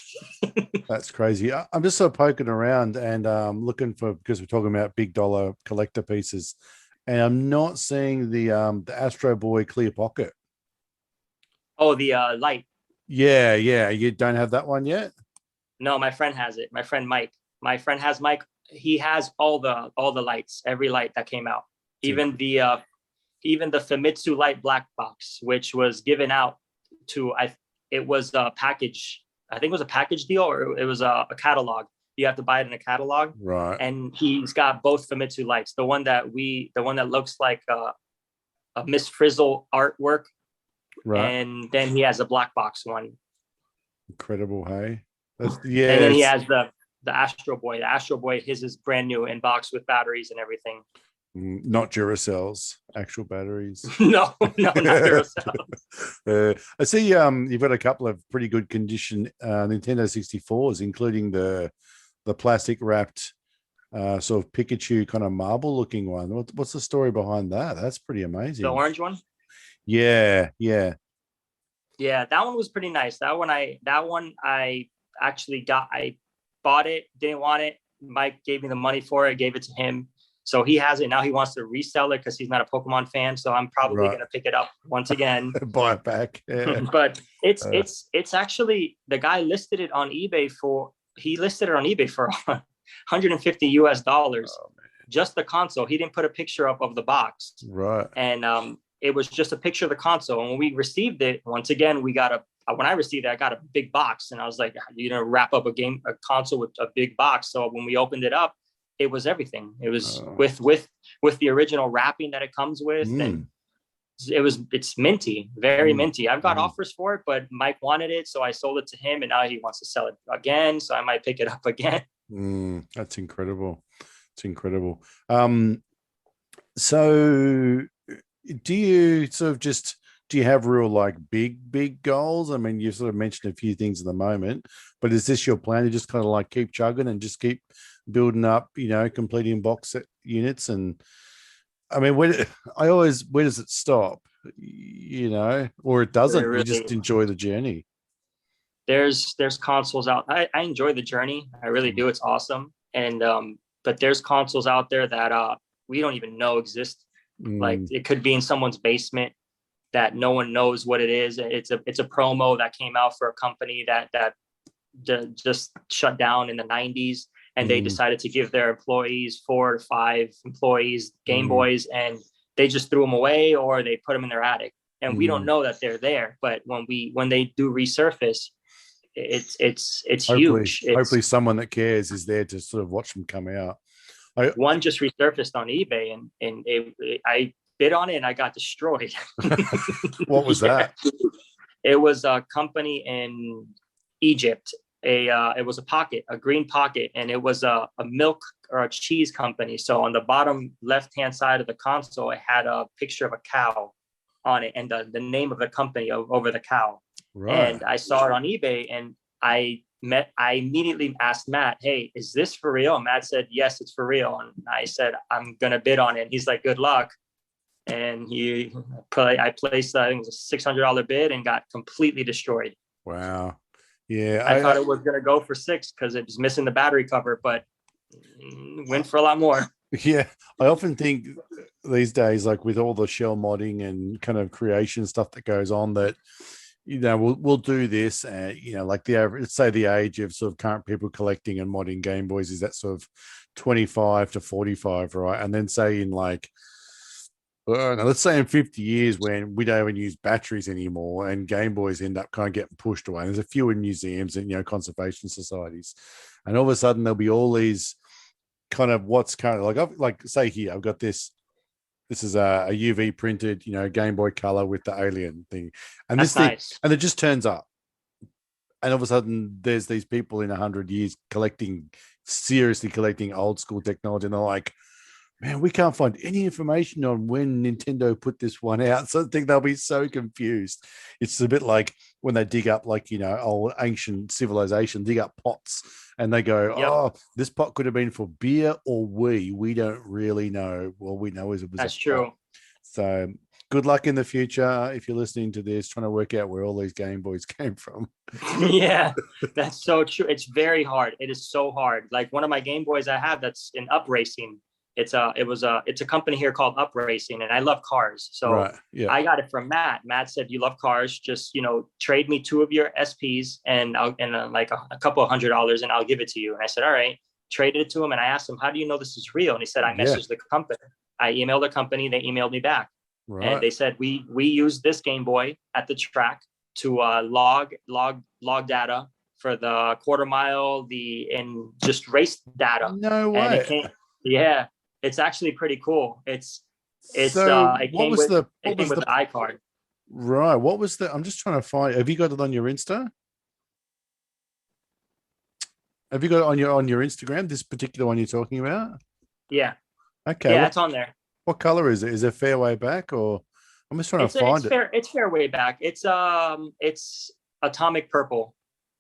That's crazy. I'm just sort of poking around and looking for, because we're talking about big dollar collector pieces, and I'm not seeing the Astro Boy clear pocket. Oh, the light. Yeah. You don't have that one yet? No, my friend has it. My friend Mike. My friend has Mike. He has all the lights, every light that came out, even the Famitsu light black box, which was given out to it was a package. I think it was a package deal, or it was a catalog. You have to buy it in a catalog, right? And he's got both Famitsu lights. The one that looks like a Miss Frizzle artwork, right? And then he has a black box one. Incredible, hey? And then he has the Astro Boy. The Astro Boy, his is brand new in box with batteries and everything. Not Duracells, actual batteries. No, not Duracells. I see you've got a couple of pretty good condition Nintendo 64s, including the plastic wrapped sort of Pikachu kind of marble looking one. What's the story behind that? That's pretty amazing. The orange one? Yeah. Yeah, that one was pretty nice. That one I actually got. I bought it, didn't want it. Mike gave me the money for it, gave it to him. So he has it now. He wants to resell it because he's not a Pokemon fan. So I'm probably going to pick it up once again. Buy it back. Yeah. But it's actually, the guy listed it on eBay for $150 just the console. He didn't put a picture up of the box. Right. And it was just a picture of the console. And when we received it, once again, when I received it, I got a big box, and I was like, you're going to wrap up a console with a big box. So when we opened it up, it was everything. It was with the original wrapping that it comes with. And it's minty, very minty. I've got offers for it, but Mike wanted it. So I sold it to him, and now he wants to sell it again. So I might pick it up again. That's incredible. It's incredible. So do you have real like big goals? I mean, you sort of mentioned a few things at the moment, but is this your plan to just kind of like keep chugging and just keep building up, completing box set units? And I mean, where does it stop? Or it doesn't? Really, you just enjoy the journey. There's consoles out. I enjoy the journey. I really do. It's awesome. And but there's consoles out there that we don't even know exist. Like it could be in someone's basement that no one knows what it is. It's a promo that came out for a company that just shut down in the 90s, and they decided to give their employees 4 to 5 employees Game Boys, and they just threw them away or they put them in their attic, and we don't know that they're there. But when they do resurface, it's huge. Hopefully someone that cares is there to sort of watch them come out. One just resurfaced on eBay, and I bid on it and I got destroyed. What was that? It was a company in Egypt. It was a green pocket, and it was a milk or a cheese company. So on the bottom left-hand side of the console, it had a picture of a cow on it and the name of the company over the cow. Right. And I saw it on eBay, and I immediately asked Matt, hey, is this for real? And Matt said, yes, it's for real. And I said, I'm going to bid on it. And he's like, good luck. And I placed, I think it was a $600 bid and got completely destroyed. Wow. Yeah. I thought it was going to go for $6 because it was missing the battery cover, but went for a lot more. Yeah. I often think these days, like with all the shell modding and kind of creation stuff that goes on, that we'll do this, like the average, let's say the age of sort of current people collecting and modding Game Boys is that sort of 25 to 45, right? And then say in like, let's say in 50 years when we don't even use batteries anymore and Game Boys end up kind of getting pushed away. There's a few in museums and, conservation societies. And all of a sudden there'll be all these kind of what's kind of like say here, I've got this is a UV printed, Game Boy Color with the alien thing. And that's this thing, nice. And it just turns up. And all of a sudden there's these people in 100 years seriously collecting old school technology. And they're like, Man, we can't find any information on when Nintendo put this one out. So I think they'll be so confused. It's a bit like when they dig up, like, old ancient civilization, dig up pots and they go, Yep, oh, this pot could have been for beer or wee. We don't really know. All we know is it was a that's pot. true. So good luck in the future if you're listening to this, trying to work out where all these Game Boys came from. Yeah, that's so true. It's very hard. It is so hard. Like one of my Game Boys I have that's in Up Racing. It's a company here called Up Racing, and I love cars. So Right. Yeah. I got it from Matt. Matt said, "You love cars. Just trade me 2 of your SPs, and I'll like a couple of $100, and I'll give it to you." And I said, "All right." Traded it to him, and I asked him, "How do you know this is real?" And he said, "I Yeah. messaged the company. I emailed the company. They emailed me back, and Right. they said we use this Game Boy at the track to log data for the quarter mile, and just race data, No and it way. came. Yeah, it's actually pretty cool. So It what came was with the the iCard. right? What was the? I'm just trying to find. Have you got it on your Insta? Have you got it on your Instagram? This particular one you're talking about? Yeah, Okay. yeah, it's on there. What color is it? Is it fairway back or? I'm just trying to find it. It's fair way back. It's atomic purple.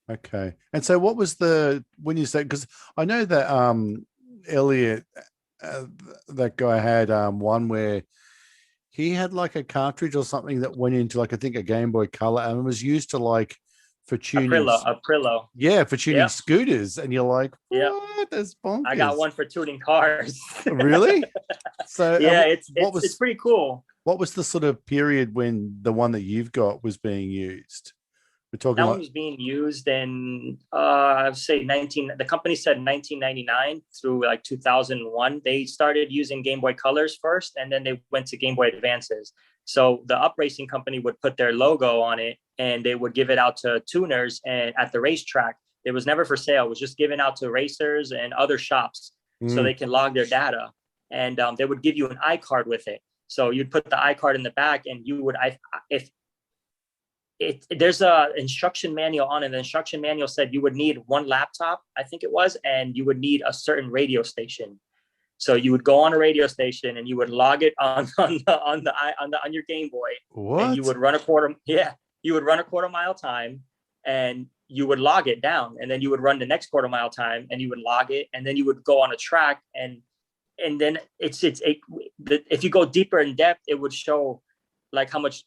Okay. And so what was the when you said, because I know that Elliot, uh, that guy had one where he had like a cartridge or something that went into, like, I think a Game Boy Color, and it was used to, like, for tuning. Aprillo. Yeah, for tuning Yep, scooters, and you're like, yep. what? That's I got bonkers. one for tuning cars. Really? So Yeah, it's what pretty cool. was the sort of period when the one that you've got was being used? We're talking That one like, was being used in I'd say 19. The company said 1999 through like 2001. They started using Game Boy Colors first, and then they went to Game Boy Advances. So the Up Racing company would put their logo on it, and they would give it out to tuners and at the racetrack. It was never for sale. It was just given out to racers and other shops so mm, they can log their data. And they would give you an iCard with it. So you'd put the iCard in the back, and you would, if there's a instruction manual on it. The instruction manual said you would need one laptop, I think it was, and you would need a certain radio station. So you would go on a radio station and you would log it on your Game Boy, and you what? would run you would run a quarter mile time, and you would log it down, and then you would run the next quarter mile time, and you would log it, and then you would go on a track, and then if you go deeper in depth, it would show like how much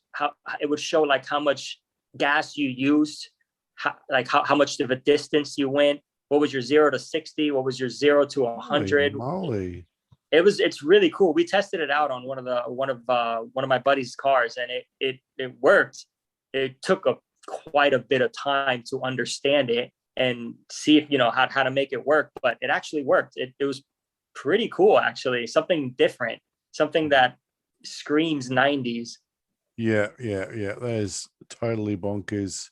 gas you used, how much of a distance you went, what was your 0 to 60, what was your 0 to Holy 100. moly. It's really cool. We tested it out on one of my buddy's cars, and it worked. It took quite a bit of time to understand it and see if how to make it work, but it actually worked. It was pretty cool, actually. Something different, something that screams 90s. Yeah. That is totally bonkers.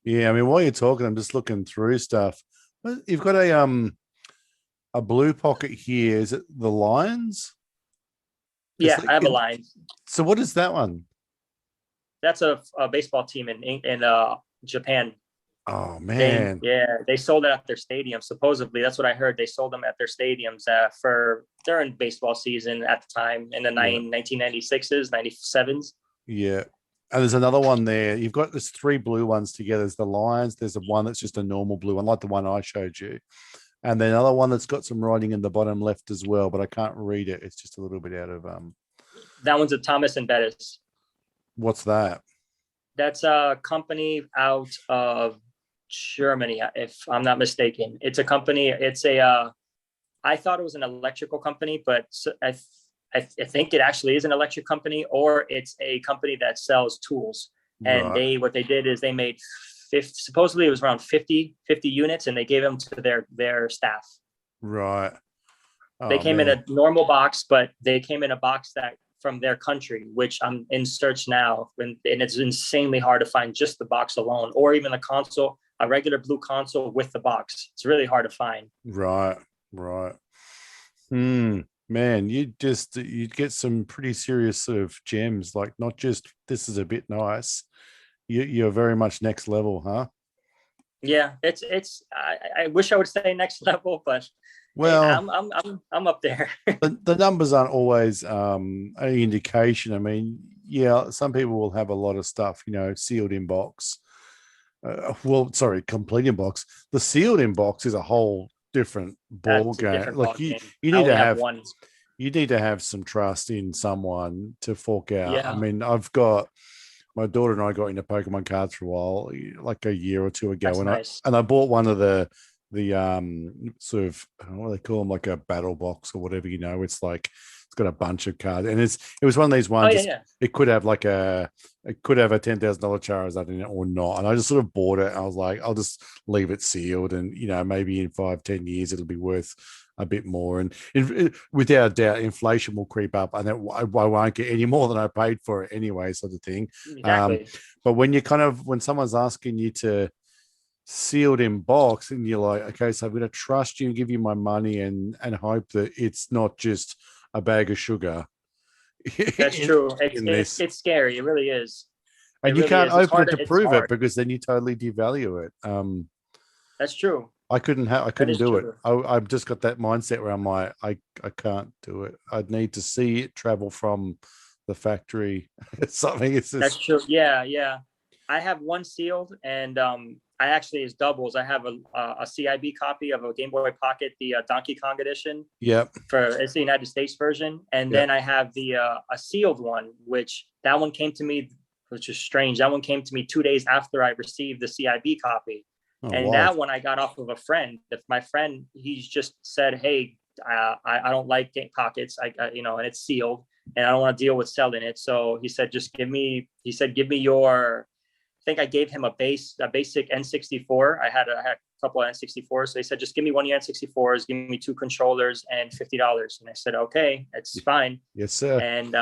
Yeah, I mean, while you're talking, I'm just looking through stuff. You've got a blue pocket here. Is it the Lions? Yeah, I have a line. So what is that one? That's a baseball team in Japan. Oh man. They sold it at their stadium. Supposedly, that's what I heard. They sold them at their stadiums for during baseball season at the time in the 1996s, 97s. Yeah. And there's another one there. You've got there's 3 blue ones together. There's the Lions. There's one that's just a normal blue one, like the one I showed you. And then another one that's got some writing in the bottom left as well, but I can't read it. It's just a little bit out of That one's a Thomas and Bettis. What's that? That's a company out of Germany, if I'm not mistaken. It's a company. I thought it was an electrical company, but I think it actually is an electric company, or it's a company that sells tools. And Right. what they did is they made supposedly it was around 50 units, and they gave them to their staff. Right. They Oh, came in a normal box, but they came in a box that from their country, which I'm in search now, and it's insanely hard to find just the box alone, or even the console, a regular blue console with the box. It's really hard to find. right. Man, you'd get some pretty serious sort of gems, like not just this is a bit nice. You're very much next level, huh? Yeah, I wish I would say next level, but Hey, Well, I'm up there. the numbers aren't always an indication. I mean, yeah, some people will have a lot of stuff, sealed in box. Well, sorry, complete in box. The sealed in box is a whole different ball That's a game. different Like ball game. you I need only to have have one. you need to have some trust in someone to fork out. I Yeah, mean, I've got my daughter and I got into Pokemon cards for a while, like a year or two ago, that's and I nice. and I bought one of the sort of what do they call them, like a battle box or whatever. It's like it's got a bunch of cards, and it was one of these Oh ones. yeah, yeah. It could have it could have a $10,000 Charizard in it or not, and I just sort of bought it. I was like, I'll just leave it sealed, and maybe in 5-10 years it'll be worth a bit more. And without a doubt, inflation will creep up, and I won't get any more than I paid for it anyway, sort of thing. Um, Exactly. but when someone's asking you to sealed in box, and you're like, okay, so I'm going to trust you and give you my money and hope that it's not just a bag of sugar That's in, true. in this, It's scary. It really is. It and you really can't is. It's open it hard. to It's prove it hard. because then you totally devalue it. That's true. I That couldn't is do it. true. I've just got that mindset where I'm like, I can't do it. I'd need to see it travel from the factory. It's something. It's That's just, true. Yeah, yeah. I have one sealed, and I actually is doubles. I have a CIB copy of a Game Boy Pocket, the Donkey Kong edition yep, for it's the United States version, and yep. then I have the a sealed one, which that one came to me, which is strange. That one came to me 2 days after I received the CIB copy, Oh, and wild. that one I got off of a friend. If my friend, he's just said, "Hey, I don't like game pockets. And it's sealed, and I don't want to deal with selling it." So he said, "Just give me." He said, "Give me your." I think I gave him a basic N64. I had a couple of N64s. So he said, just give me one of your N64s, give me two controllers and $50. And I said, okay, it's fine. Yes, sir. And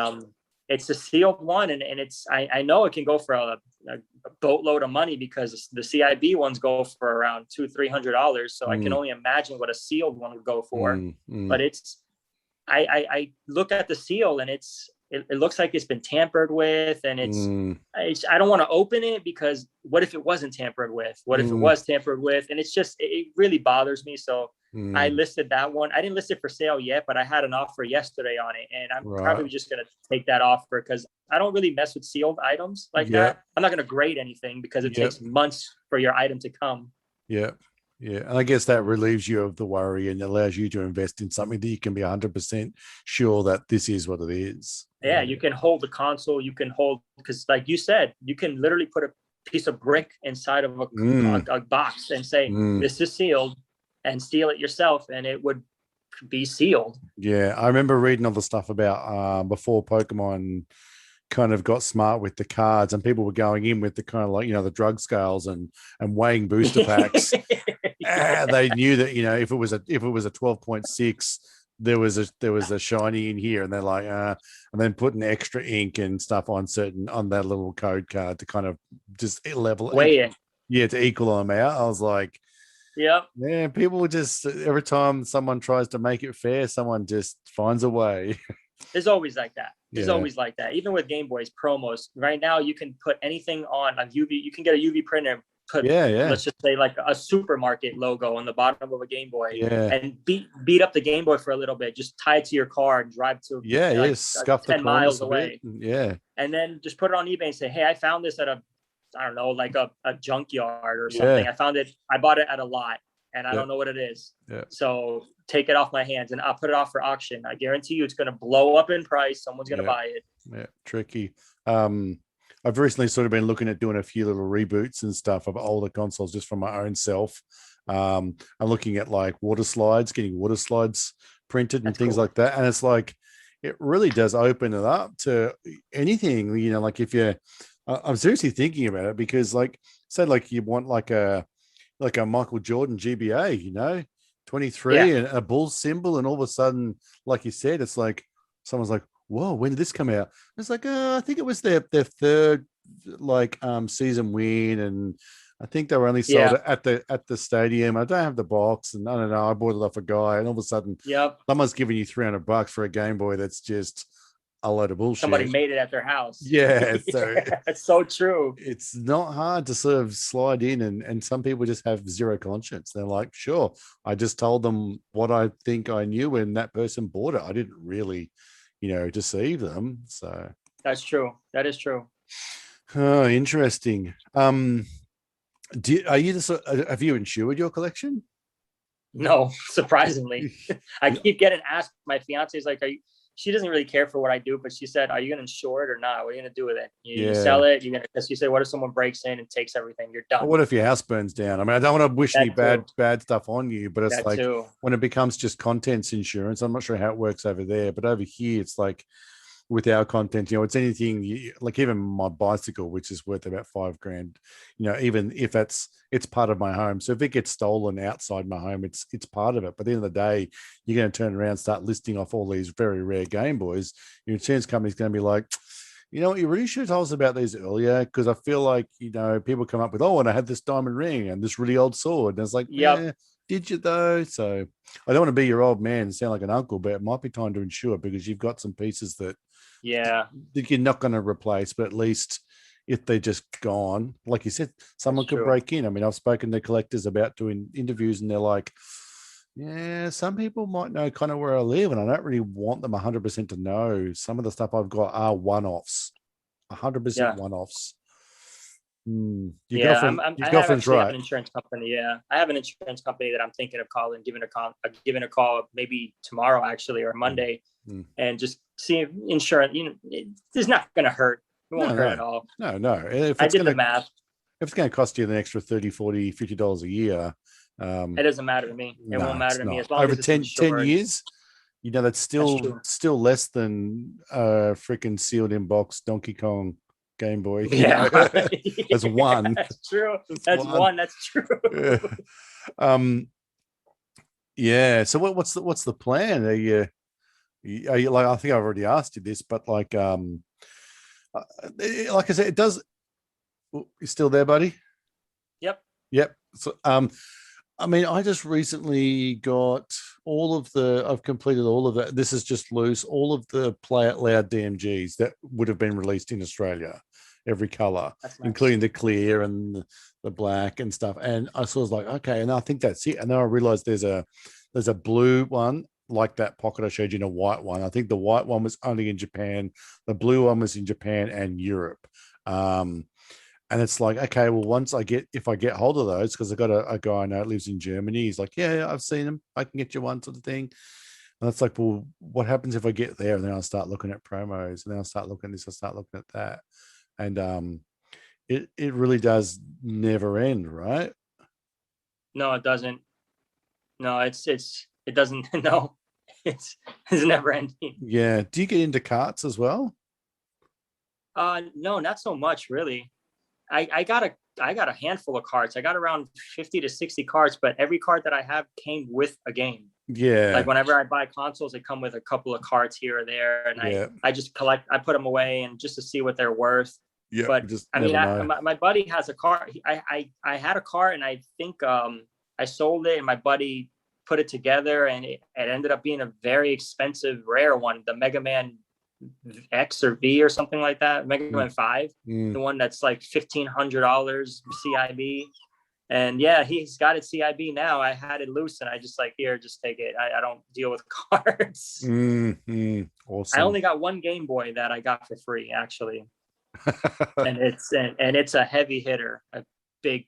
it's a sealed one. And I know it can go for a boatload of money because the CIB ones go for around $200-300. So I can only imagine what a sealed one would go for. But I look at the seal and it looks like it's been tampered with, and I don't want to open it because what if it wasn't tampered with? What if it was tampered with? And it really bothers me. So I listed that one. I didn't list it for sale yet, but I had an offer yesterday on it, and I'm Right. probably just going to take that offer because I don't really mess with sealed items like Yep. that. I'm not going to grade anything because it takes months for your item to come. Yeah. Yeah. And I guess that relieves you of the worry and allows you to invest in something that you can be 100% sure that this is what it is. Yeah, you can hold the console. You can hold, because like you said, you can literally put a piece of brick inside of a box and say, this is sealed, and seal it yourself, and it would be sealed. Yeah. I remember reading all the stuff about before Pokemon kind of got smart with the cards, and people were going in with the kind of like, the drug scales and weighing booster packs. They knew that, if it was a 12.6, there was a shiny in here, and they're like, and then putting extra ink and stuff on that little code card to kind of just level Weigh it. Yeah, to equal them out. I was like, yeah, people just, every time someone tries to make it fair, someone just finds a way. It's always like that. It's Yeah. always like that. Even with Game Boys promos, right now you can put anything on a UV. You can get a UV printer and put, let's just say, like a supermarket logo on the bottom of a Game Boy, and beat up the Game Boy for a little bit. Just tie it to your car and drive to scuff 10 the miles away. Yeah, and then just put it on eBay and say, hey, I found this at I don't know, like a junkyard or something. I found it. I bought it at a lot, and I don't know what it is. So take it off my hands, and I'll put it off for auction. I guarantee you it's going to blow up in price. Someone's going to buy it. Yeah, tricky. I've recently sort of been looking at doing a few little reboots and stuff of older consoles just for my own self. I'm looking at like getting water slides printed and things like that. And it's like, it really does open it up to anything, like if I'm seriously thinking about it, because like, say like you want like a Michael Jordan GBA, 23 and a bull symbol, and all of a sudden, like you said, it's like someone's like, whoa, when did this come out? It's like, I think it was their third season win, and I think they were only sold at the stadium. I don't have the box, and I don't know, I bought it off a guy, and all of a sudden someone's giving you $300 for a Game Boy that's just a load of Somebody bullshit. made it at their house. Yeah, so It's so true. it's not hard to sort of slide in, and some people just have zero conscience. They're like, sure, I just told them what I think I knew, and that person bought it. I didn't really, deceive them. So That's true. That is true. oh, interesting. Are you just have you insured your collection? No, surprisingly. I keep getting asked. My fiance is like, she doesn't really care for what I do, but she said, are you going to insure it or not? What are you going to do with it? You sell it? You're going to, because you say, what if someone breaks in and takes everything? You're done. Well, what if your house burns down? I mean, I don't want to wish any bad stuff on you, but it's like when it becomes just contents insurance, I'm not sure how it works over there, but over here, it's like with our content, it's anything like even my bicycle, which is worth about $5,000, even if it's part of my home. So if it gets stolen outside my home, it's part of it. But at the end of the day, you're going to turn around and start listing off all these very rare Game Boys. Your insurance company's going to be like, you know what, you really should have told us about these earlier, because I feel like, people come up with, and I had this diamond ring and this really old sword. And it's like, yeah, did you though? So I don't want to be your old man and sound like an uncle, but it might be time to insure, because you've got some pieces that you're not going to replace, but at least if they're just gone, like you said, someone could break in. I mean, I've spoken to collectors about doing interviews, and they're like, yeah, some people might know kind of where I live, and I don't really want them 100% to know. Some of the stuff I've got are one-offs, 100% one-offs. Your girlfriend's right. I have an insurance company. Yeah, I have an insurance company that I'm thinking of calling, giving a call maybe tomorrow, actually, or Monday, and just see if insurance. It's not going to hurt. It won't hurt at all. No. I did the math. If it's going to cost you an extra $30, $40, $50 a year, it doesn't matter to me. It won't matter to me as long over as it's 10 years. That's still less than freaking sealed in box Donkey Kong Game Boy. That's one. That's true. That's one. That's true. So what's the plan? Are you like, I think I've already asked you this, but like I said, it does. You still there, buddy? Yep. So I mean, I just recently got I've completed all of that. This is just loose. All of the Play Out Loud DMGs that would have been released in Australia, every color, including the clear and the black and stuff. And I was like, okay, and I think that's it. And then I realized there's a blue one like that pocket I showed you, in a white one. I think the white one was only in Japan. The blue one was in Japan and Europe. And it's like, okay, well, if I get hold of those, because I got a guy I know that lives in Germany. He's like, yeah, I've seen them. I can get you one, sort of thing. And it's like, well, what happens if I get there? And then I'll start looking at promos, and then I'll start looking at this, I'll start looking at that. And it really does never end, right? No, it doesn't. No, it doesn't. No, it's never ending. Yeah. Do you get into carts as well? No, not so much, really. I got a handful of cards. I got around 50 to 60 cards, but every card that I have came with a game. Yeah. Like whenever I buy consoles, they come with a couple of cards here or there, and I just collect. I put them away and just to see what they're worth. Yeah. But I mean, my buddy has a card. I had a card, and I think I sold it, and my buddy put it together, and it ended up being a very expensive, rare one, the Mega Man X or V or something like that, Mega Man 5, the one that's like $1,500 CIB. And yeah, he's got it CIB now. I had it loose, and I just like, here, just take it. I don't deal with cards. Awesome. I only got one Game Boy that I got for free, actually. and it's a heavy hitter, a big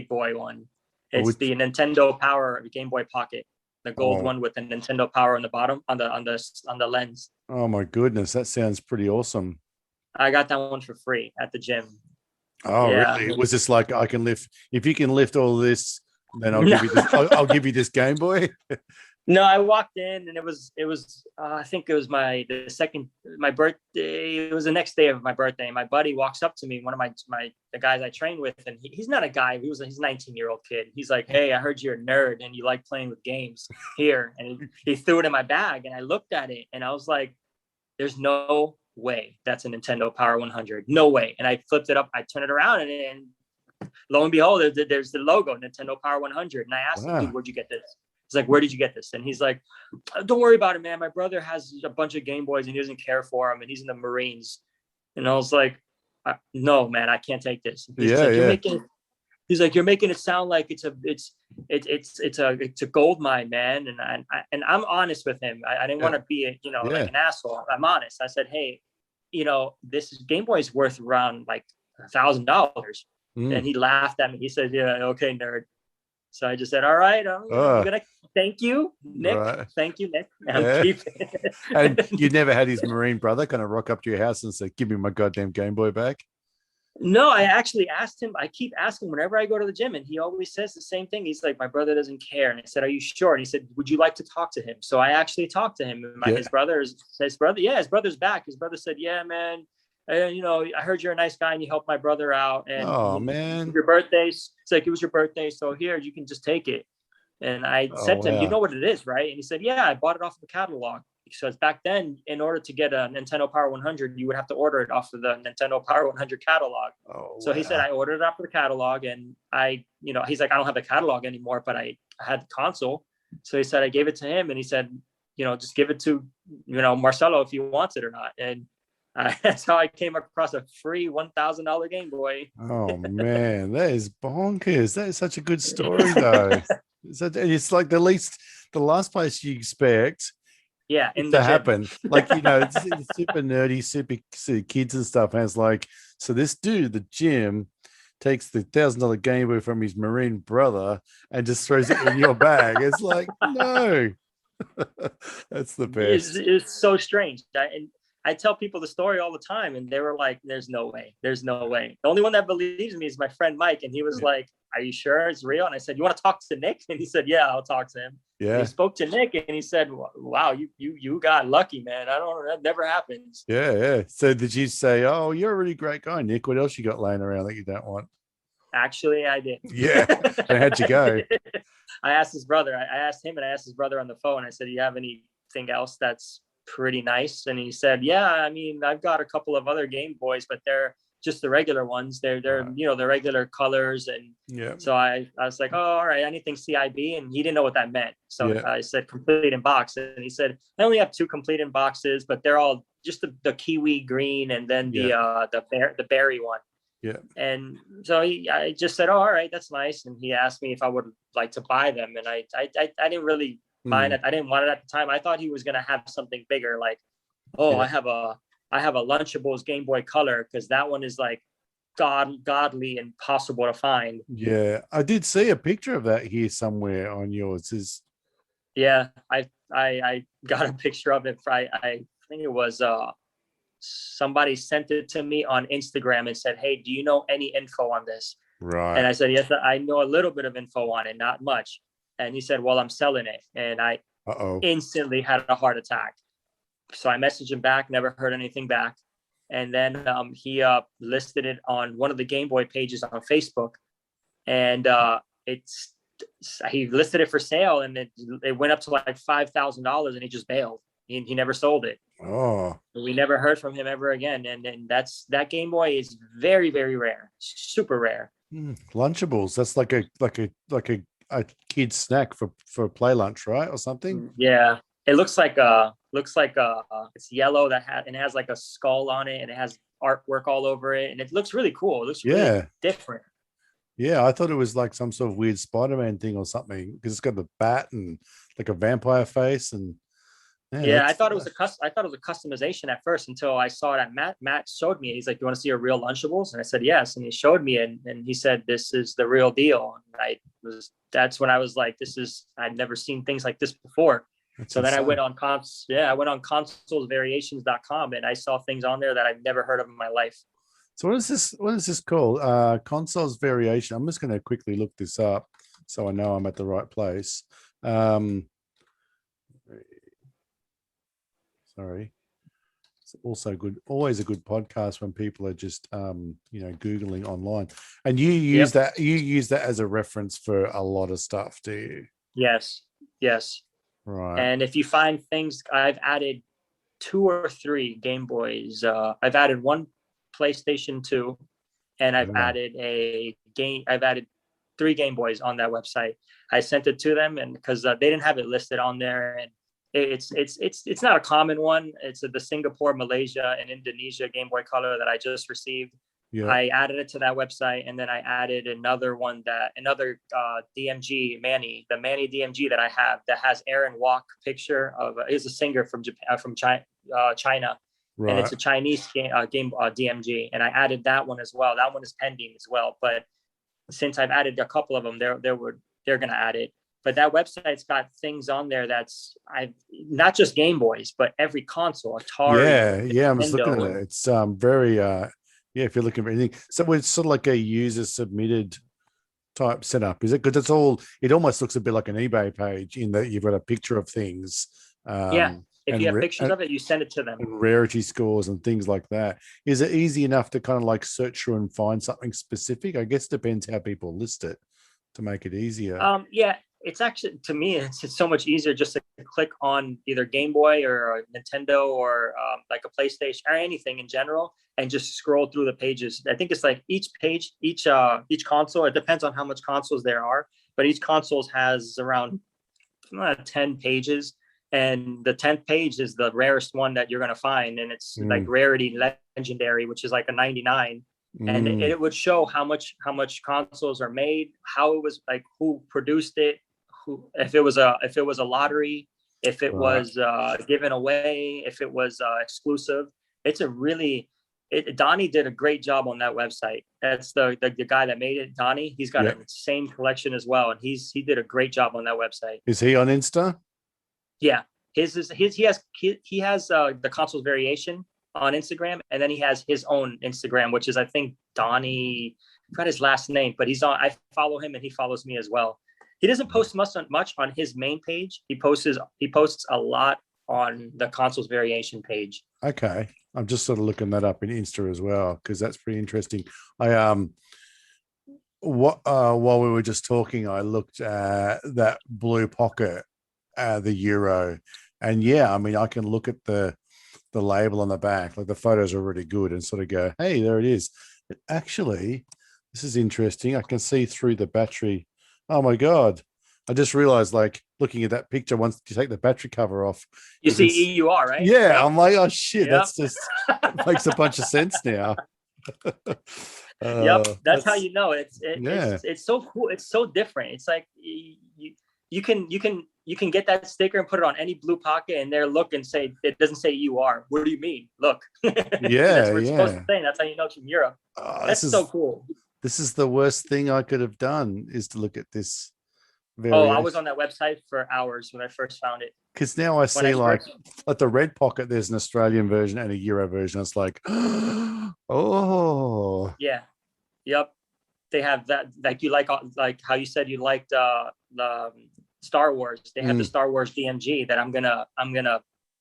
boy one. It's the Nintendo Power Game Boy Pocket, the gold one with the Nintendo Power on the bottom, on the lens. Oh my goodness, that sounds pretty awesome. I got that one for free at the gym. Oh, yeah. Really? It was just like, I can lift. If you can lift all this, then I'll give you this. I'll give you this Game Boy. No, I walked in, and it was. I think it was my birthday. It was the next day of my birthday. And my buddy walks up to me, one of the guys I trained with, and he's not a guy. He's a 19-year-old kid. He's like, "Hey, I heard you're a nerd and you like playing with games. Here," and he threw it in my bag, and I looked at it, and I was like, "There's no way that's a Nintendo Power 100. No way." And I flipped it up. I turned it around, and lo and behold, there's the logo, Nintendo Power 100. And I asked him, "Dude, where'd you get this?" He's like, where did you get this? And he's like, don't worry about it, man. My brother has a bunch of Game Boys and he doesn't care for them, and he's in the Marines. And I was like, no, man, I can't take this. He's like, you're making it sound like it's a gold mine, man. And I'm honest with him. I didn't want to be like an asshole. I'm honest. I said, hey, this Game Boy is worth around like $1,000. And he laughed at me. He said, yeah, okay, nerd. So I just said, all right, I'm gonna thank you, Nick. Right. Thank you, Nick. I'm keeping it. And you never had his Marine brother kind of rock up to your house and say, give me my goddamn Game Boy back? No, I actually asked him. I keep asking whenever I go to the gym, and he always says the same thing. He's like, my brother doesn't care. And I said, are you sure? And he said, would you like to talk to him? So I actually talked to him. And his brother's back. His brother said, yeah, man. I heard you're a nice guy and you helped my brother out. And man, your birthday. It's like, it was your birthday. So here, you can just take it. And I said to him, you know what it is, right? And he said, yeah, I bought it off of the catalog. Because back then, in order to get a Nintendo Power 100, you would have to order it off of the Nintendo Power 100 catalog. So he said, I ordered it off of the catalog, and he's like, I don't have the catalog anymore, but I had the console. So he said, I gave it to him, and he said, just give it to, Marcelo if he wants it or not. And that's how I came across a free $1,000 Game Boy. Oh man, that is bonkers. That is such a good story, though. It's like the last place you expect. Yeah, in to happen. Like, it's super nerdy, super kids and stuff. And it's like, so this dude at the gym takes the $1,000 Game Boy from his Marine brother and just throws it in your bag. It's like, no. That's the best. It's so strange. I tell people the story all the time, and they were like, there's no way. There's no way. The only one that believes me is my friend Mike. And he was like, are you sure it's real? And I said, you want to talk to Nick? And he said, yeah, I'll talk to him. Yeah. And he spoke to Nick and he said, wow, you got lucky, man. I don't know. That never happens. Yeah. So did you say, oh, you're a really great guy, Nick? What else you got laying around that you don't want? Actually, I did. Yeah. And how'd you go? I asked his brother. I asked him and I asked his brother on the phone. I said, do you have anything else that's pretty nice? And he said, yeah, I mean, I've got a couple of other Game Boys, but they're just the regular ones. They're the regular colors. And so I was like, oh, all right, anything CIB? And he didn't know what that meant. So I said complete in box. And he said, I only have 2 complete in boxes, but they're all just the kiwi green and then the berry one. Yeah. And so I just said, oh, all right, that's nice. And he asked me if I would like to buy them. And I didn't really mind it. I didn't want it at the time. I thought he was going to have something bigger, like, I have a Lunchables Game Boy Color, because that one is like godly and possible to find. Yeah, I did see a picture of that here somewhere on yours. I got a picture of it. I think it was somebody sent it to me on Instagram and said, hey, do you know any info on this? Right. And I said, yes, I know a little bit of info on it, not much. And he said, well, I'm selling it. And I instantly had a heart attack. So I messaged him back, never heard anything back. And then he listed it on one of the Game Boy pages on Facebook. And he listed it for sale, and it went up to like $5,000, and he just bailed. He never sold it. Oh, we never heard from him ever again. And that Game Boy is very, very rare, super rare. Lunchables. That's like a kid's snack for play lunch, right, or something? Yeah, it looks like it's yellow and it has like a skull on it, and it has artwork all over it, and it looks really cool. It looks really different. Yeah, I thought it was like some sort of weird Spider-Man thing or something, because it's got the bat and like a vampire face. And I thought it was a customization at first, until I saw that Matt showed me. He's like, you want to see a real Lunchables? And I said, yes. And he showed me, and he said, this is the real deal. And that's when I was like, I'd never seen things like this before. That's so insane. Then I went on consolesvariations.com, and I saw things on there that I've never heard of in my life. So what is this called? Consoles Variation. I'm just going to quickly look this up so I know I'm at the right place. Sorry. It's also good. Always a good podcast when people are just, Googling online. And you use that. You use that as a reference for a lot of stuff, do you? Yes. Right. And if you find things, I've added 2 or 3 Game Boys. I've added 1 PlayStation 2, and I've added 3 Game Boys on that website. I sent it to them, and because they didn't have it listed on there, and it's not a common one. It's the Singapore, Malaysia, and Indonesia Game Boy Color that I just received. Yeah. I added it to that website, and then I added another DMG the Manny DMG that I have that has Aaron Walk picture of is a singer from Japan, from China. Right. And it's a Chinese game DMG, and I added that one as well. That one is pending as well, but since I've added a couple of them, they're going to add it. But that website's got things on there that's not just Game Boys, but every console, Atari. Yeah. I'm just looking at it. It's very if you're looking for anything. So it's sort of like a user submitted type setup, is it? Because it almost looks a bit like an eBay page in that you've got a picture of things. If you have pictures of it, you send it to them. And rarity scores and things like that. Is it easy enough to kind of like search through and find something specific? I guess it depends how people list it to make it easier. It's actually, to me, it's so much easier just to click on either Game Boy or a Nintendo or like a PlayStation or anything in general, and just scroll through the pages. I think it's like each page, each console, it depends on how much consoles there are, but each console has around 10 pages. And the 10th page is the rarest one that you're going to find. And it's like rarity legendary, which is like a 99. And it would show how much consoles are made, how it was, like who produced it, if it was a lottery, if it was given away, if it was exclusive. It's Donnie did a great job on that website. That's the guy that made it, Donnie. He's got an insane collection as well, and he did a great job on that website. Is he on Insta? Yeah, he has the consoles variation on Instagram, and then he has his own Instagram, which is, I think, Donnie. I forgot his last name, but he's on. I follow him, and he follows me as well. He doesn't post much on his main page. He posts a lot on the consoles variation page. Okay, I'm just sort of looking that up in Insta as well, because that's pretty interesting. While we were just talking, I looked at that Blue Pocket, the Euro, and I mean, I can look at the label on the back, like the photos are really good, and sort of go, hey, there it is. But actually, this is interesting. I can see through the battery. Oh my God. I just realized, like, looking at that picture, once you take the battery cover off, you see EUR, right? Yeah. Yep. I'm like, oh shit, that's just makes a bunch of sense now. That's how you know it's so cool. It's so different. It's like you can get that sticker and put it on any Blue Pocket, and there look and say it doesn't say EUR. What do you mean? Look. That's what it's supposed to say. That's how you know it's from Europe. That's so cool. This is the worst thing I could have done, is to look at this. I was on that website for hours when I first found it. Because now I see like the Red Pocket, there's an Australian version and a Euro version. It's like, oh. Yeah. Yep. They have that, like how you said you liked the Star Wars. They have the Star Wars DMG that I'm gonna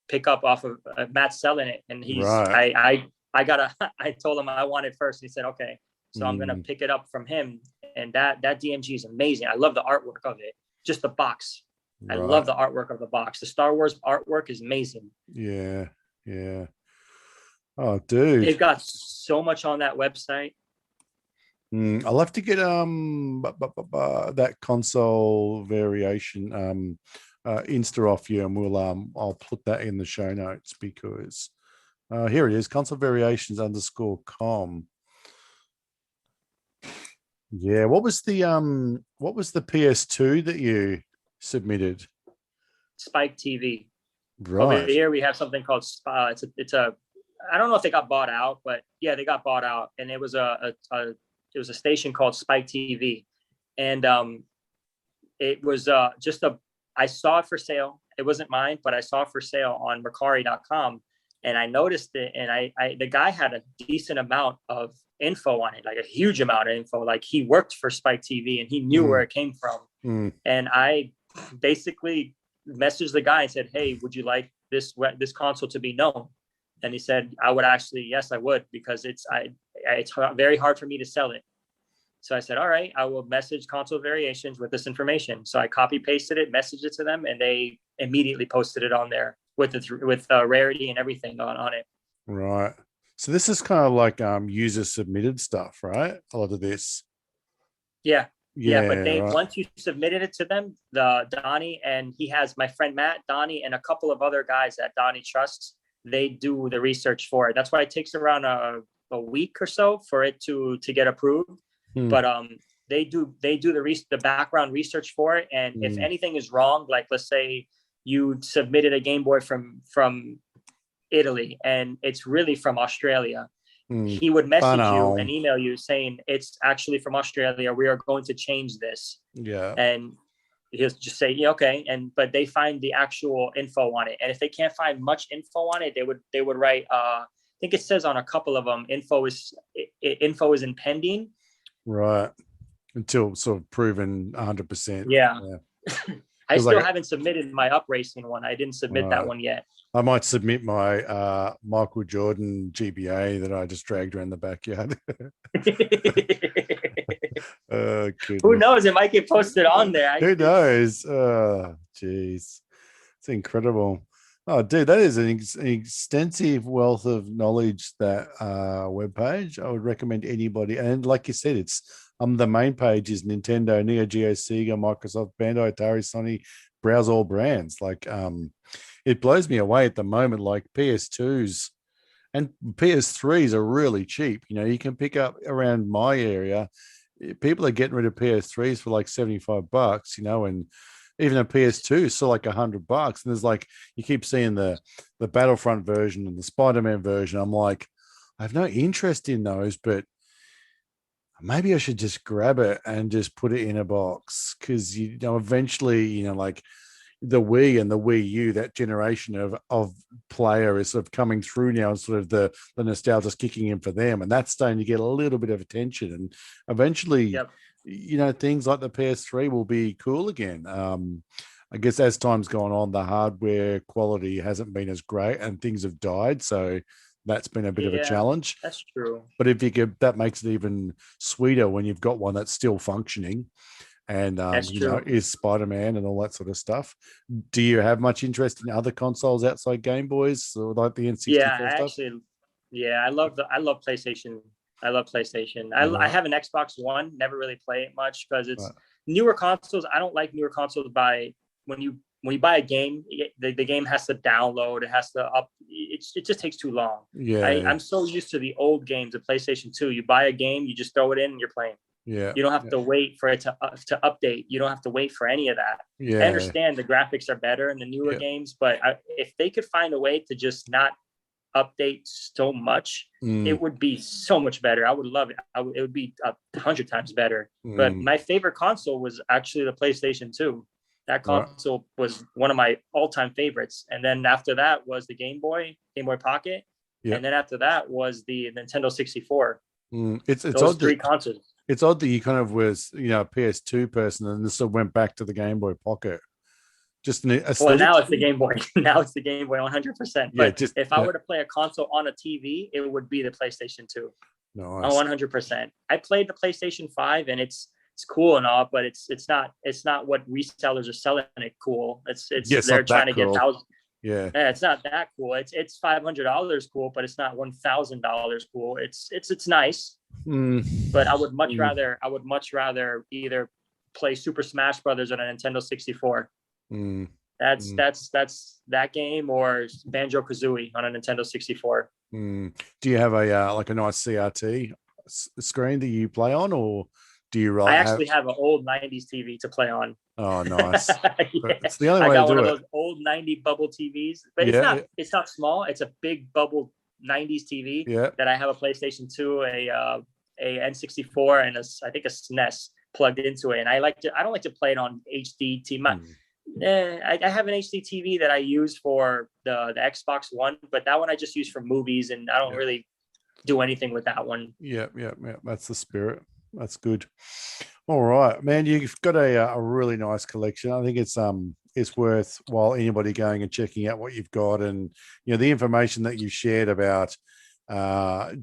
pick up off of Matt's selling it, and he's I told him I want it first. He said okay. So I'm going to pick it up from him. And that DMG is amazing. I love the artwork of it. Just the box. I love the artwork of the box. The Star Wars artwork is amazing. Yeah. Yeah. Oh, dude. They've got so much on that website. I'll have to get that console variation Insta off you, and I'll put that in the show notes, because here it is, console variations _com. Yeah, what was the PS2 that you submitted? Spike TV. Right. Over here we have something called it's a I don't know if they got bought out, but yeah, they got bought out, and it was a station called Spike TV, and it was I saw it for sale. It wasn't mine, but I saw it for sale on Mercari.com, and I noticed it, and the guy had a decent amount of info on it, like a huge amount of info. Like he worked for Spike TV and he knew where it came from. And I basically messaged the guy and said, hey, would you like this console to be known? And he said, I would actually, yes, I would, because it's very hard for me to sell it. So I said, all right, I will message Console Variations with this information. So I copy pasted it, messaged it to them, and they immediately posted it on there with rarity and everything on it. Right. So this is kind of like user submitted stuff, right? A lot of this. Yeah. Yeah, but Yeah, right. once you submitted it to them, the Donnie, and he has my friend Matt, Donnie, and a couple of other guys that Donnie trusts. They do the research for it. That's why it takes around a week or so for it to get approved. Hmm. But they do the background research for it, and if anything is wrong, like let's say you submitted a Game Boy from Italy and it's really from Australia, he would message you and email you saying it's actually from Australia. We are going to change this. Yeah. And he'll just say, yeah, okay. But they find the actual info on it. And if they can't find much info on it, they would write, I think it says on a couple of them, info is impending. Right. Until sort of proven 100%. Yeah. I still haven't submitted my up racing one. I didn't submit that one yet. I might submit my Michael Jordan GBA that I just dragged around the backyard. Who knows? It might get posted on there. Who knows? Oh, geez. It's incredible. Oh, dude, that is an extensive wealth of knowledge, that webpage. I would recommend anybody. And like you said, it's the main page is Nintendo, Neo Geo, Sega, Microsoft, Bandai, Atari, Sony, browse all brands. Like, it blows me away at the moment. Like PS2s and PS3s are really cheap. You know, you can pick up around my area. People are getting rid of PS3s for like $75, you know, and even a PS2 is still like $100. And there's like, you keep seeing the Battlefront version and the Spider-Man version. I'm like, I have no interest in those, but maybe I should just grab it and just put it in a box. Cause you know, eventually, you know, like the Wii and the Wii U, that generation of player is sort of coming through now, and sort of the nostalgia's kicking in for them. And that's starting to get a little bit of attention. And eventually, you know, things like the PS3 will be cool again. I guess as time's gone on, the hardware quality hasn't been as great and things have died. So that's been a bit of a challenge. That's true. But if you could, that makes it even sweeter when you've got one that's still functioning and you know, is Spider-Man and all that sort of stuff. Do you have much interest in other consoles outside Game Boys or like the N64 stuff? I love PlayStation. I love PlayStation. I have an Xbox One, never really play it much because it's newer consoles. I don't like newer consoles when you buy a game, the game has to download, it has to up, it just takes too long. I'm so used to the old games of PlayStation 2. You buy a game, you just throw it in and you're playing. You don't have to wait for it to update. You don't have to wait for any of that. I understand the graphics are better in the newer games, but if they could find a way to just not update so much, it would be so much better. I would love it. It would be 100 times better. But my favorite console was actually the PlayStation 2. That console was one of my all-time favorites. And then after that was the Game Boy Pocket. And then after that was the Nintendo 64. It's those odd three consoles. It's odd that you kind of was, you know, a PS2 person and this sort of went back to the Game Boy Pocket. Just now it's the Game Boy. Now it's the Game Boy 100%. But if I were to play a console on a TV, it would be the PlayStation 2. Nice. 100%. I played the PlayStation 5 and it's cool and all, but it's not what resellers are selling it cool. They're trying to get thousands. It's not that cool. It's $500 cool, but it's not $1,000 cool. It's nice. But I would much rather either play Super Smash Brothers on a Nintendo 64. That's that game, or Banjo-Kazooie on a Nintendo 64. Do you have a like a nice CRT screen that you play on, or do you I actually have an old 90s TV to play on. Oh, nice. It's the only way to do it. I got one of those old 90 bubble TVs, but it's not small. It's a big bubble 90s TV that I have a PlayStation 2, a N64, and I think a SNES plugged into it. And I don't like to play it on HD TV. I have an HD TV that I use for the Xbox One, but that one I just use for movies, and I don't really do anything with that one. Yeah. That's the spirit. That's good. All right, man. You've got a really nice collection. I think it's worthwhile anybody going and checking out what you've got, and you know the information that you've shared about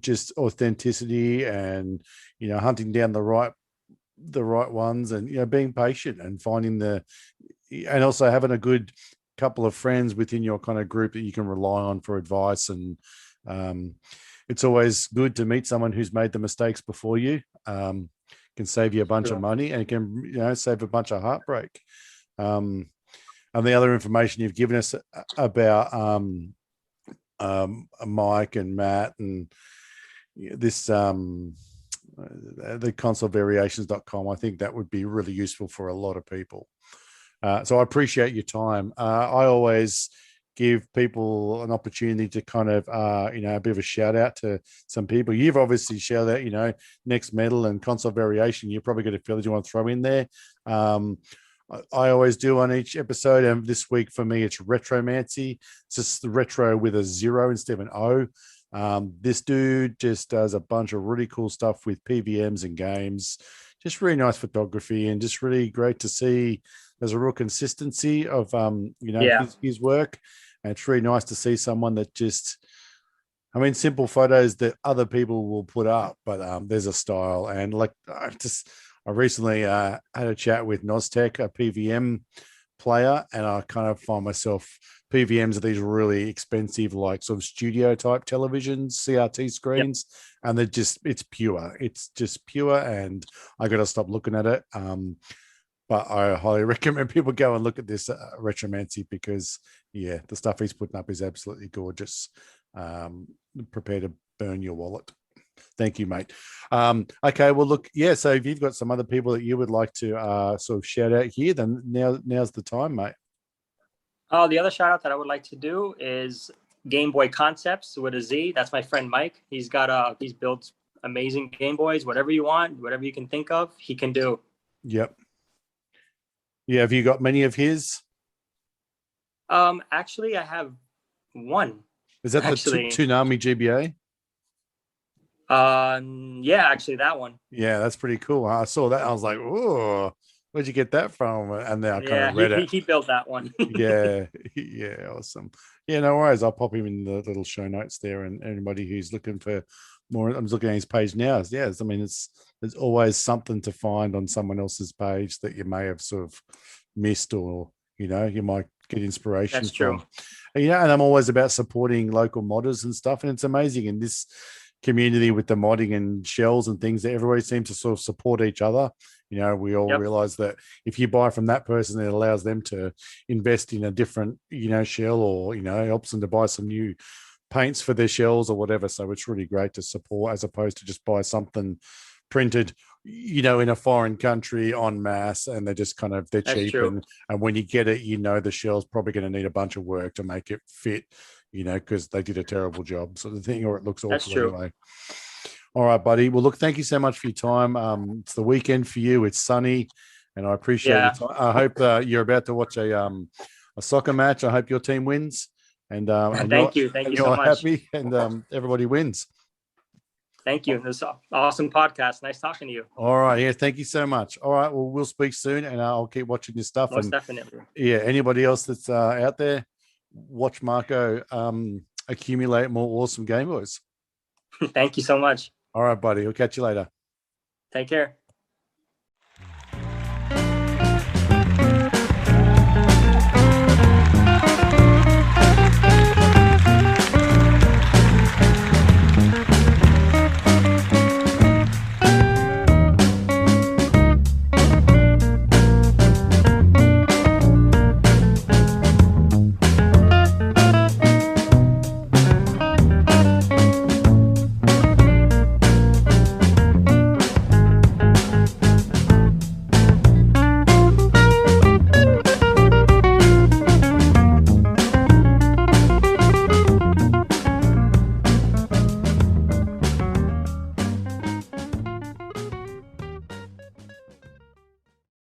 just authenticity and you know hunting down the right ones, and you know being patient and finding and also having a good couple of friends within your kind of group that you can rely on for advice. And it's always good to meet someone who's made the mistakes before you, can save you a bunch of True. money, and it can save a bunch of heartbreak. And the other information you've given us about Mike and Matt and this the consolevariations.com, I think that would be really useful for a lot of people. So I appreciate your time. I always give people an opportunity to kind of, a bit of a shout out to some people. You've obviously shouted out, Next Metal and Console Variation. You're probably got a feeling you want to throw in there. I always do on each episode. And this week for me, it's Retromancy. It's just the retro with a 0 instead of an O. This dude just does a bunch of really cool stuff with PVMs and games. Just really nice photography, and just really great to see there's a real consistency of, his work. And it's really nice to see someone that just, simple photos that other people will put up, but there's a style. And I recently had a chat with Nostech, a PVM player, and I kind of find myself, PVMs are these really expensive, like sort of studio type televisions, CRT screens, and it's pure. It's just pure, and I got to stop looking at it. But I highly recommend people go and look at this Retromancy, because, the stuff he's putting up is absolutely gorgeous. Prepare to burn your wallet. Thank you, mate. Okay, well, look, so if you've got some other people that you would like to sort of shout out here, then now's the time, mate. The other shout out that I would like to do is Game Boy Concepts with a Z. That's my friend Mike. He's built amazing Game Boys. Whatever you want, whatever you can think of, he can do. Yep. Yeah, have you got many of his? Actually, I have one. Is that the Toonami GBA? Yeah, actually that one. Yeah, that's pretty cool. I saw that. I was like, oh, where'd you get that from? And then I kind of read it. He built that one. Yeah, awesome. Yeah, no worries. I'll pop him in the little show notes there. And anybody who's looking for more, I'm just looking at his page now. Yes, there's always something to find on someone else's page that you may have sort of missed, or you might get inspiration That's from. True. And I'm always about supporting local modders and stuff, and it's amazing in this community with the modding and shells and things that everybody seems to sort of support each other. We all realize that if you buy from that person, it allows them to invest in a different shell, or helps them to buy some new paints for their shells or whatever. So it's really great to support, as opposed to just buy something printed in a foreign country en masse, and they're just they're cheap. And when you get it, the shell's probably going to need a bunch of work to make it fit, because they did a terrible job, sort of thing, or it looks awful anyway. All right, buddy. Well, look, thank you so much for your time. It's the weekend for you. It's sunny, and I appreciate it. I hope you're about to watch a soccer match. I hope your team wins. And thank you so much. Happy, and everybody wins. Thank you. This is an awesome podcast. Nice talking to you. All right. Yeah. Thank you so much. All right. Well, we'll speak soon, and I'll keep watching your stuff. Most definitely. Yeah. Anybody else that's out there, watch Marco accumulate more awesome Game Boys. Thank you so much. All right, buddy. We'll catch you later. Take care.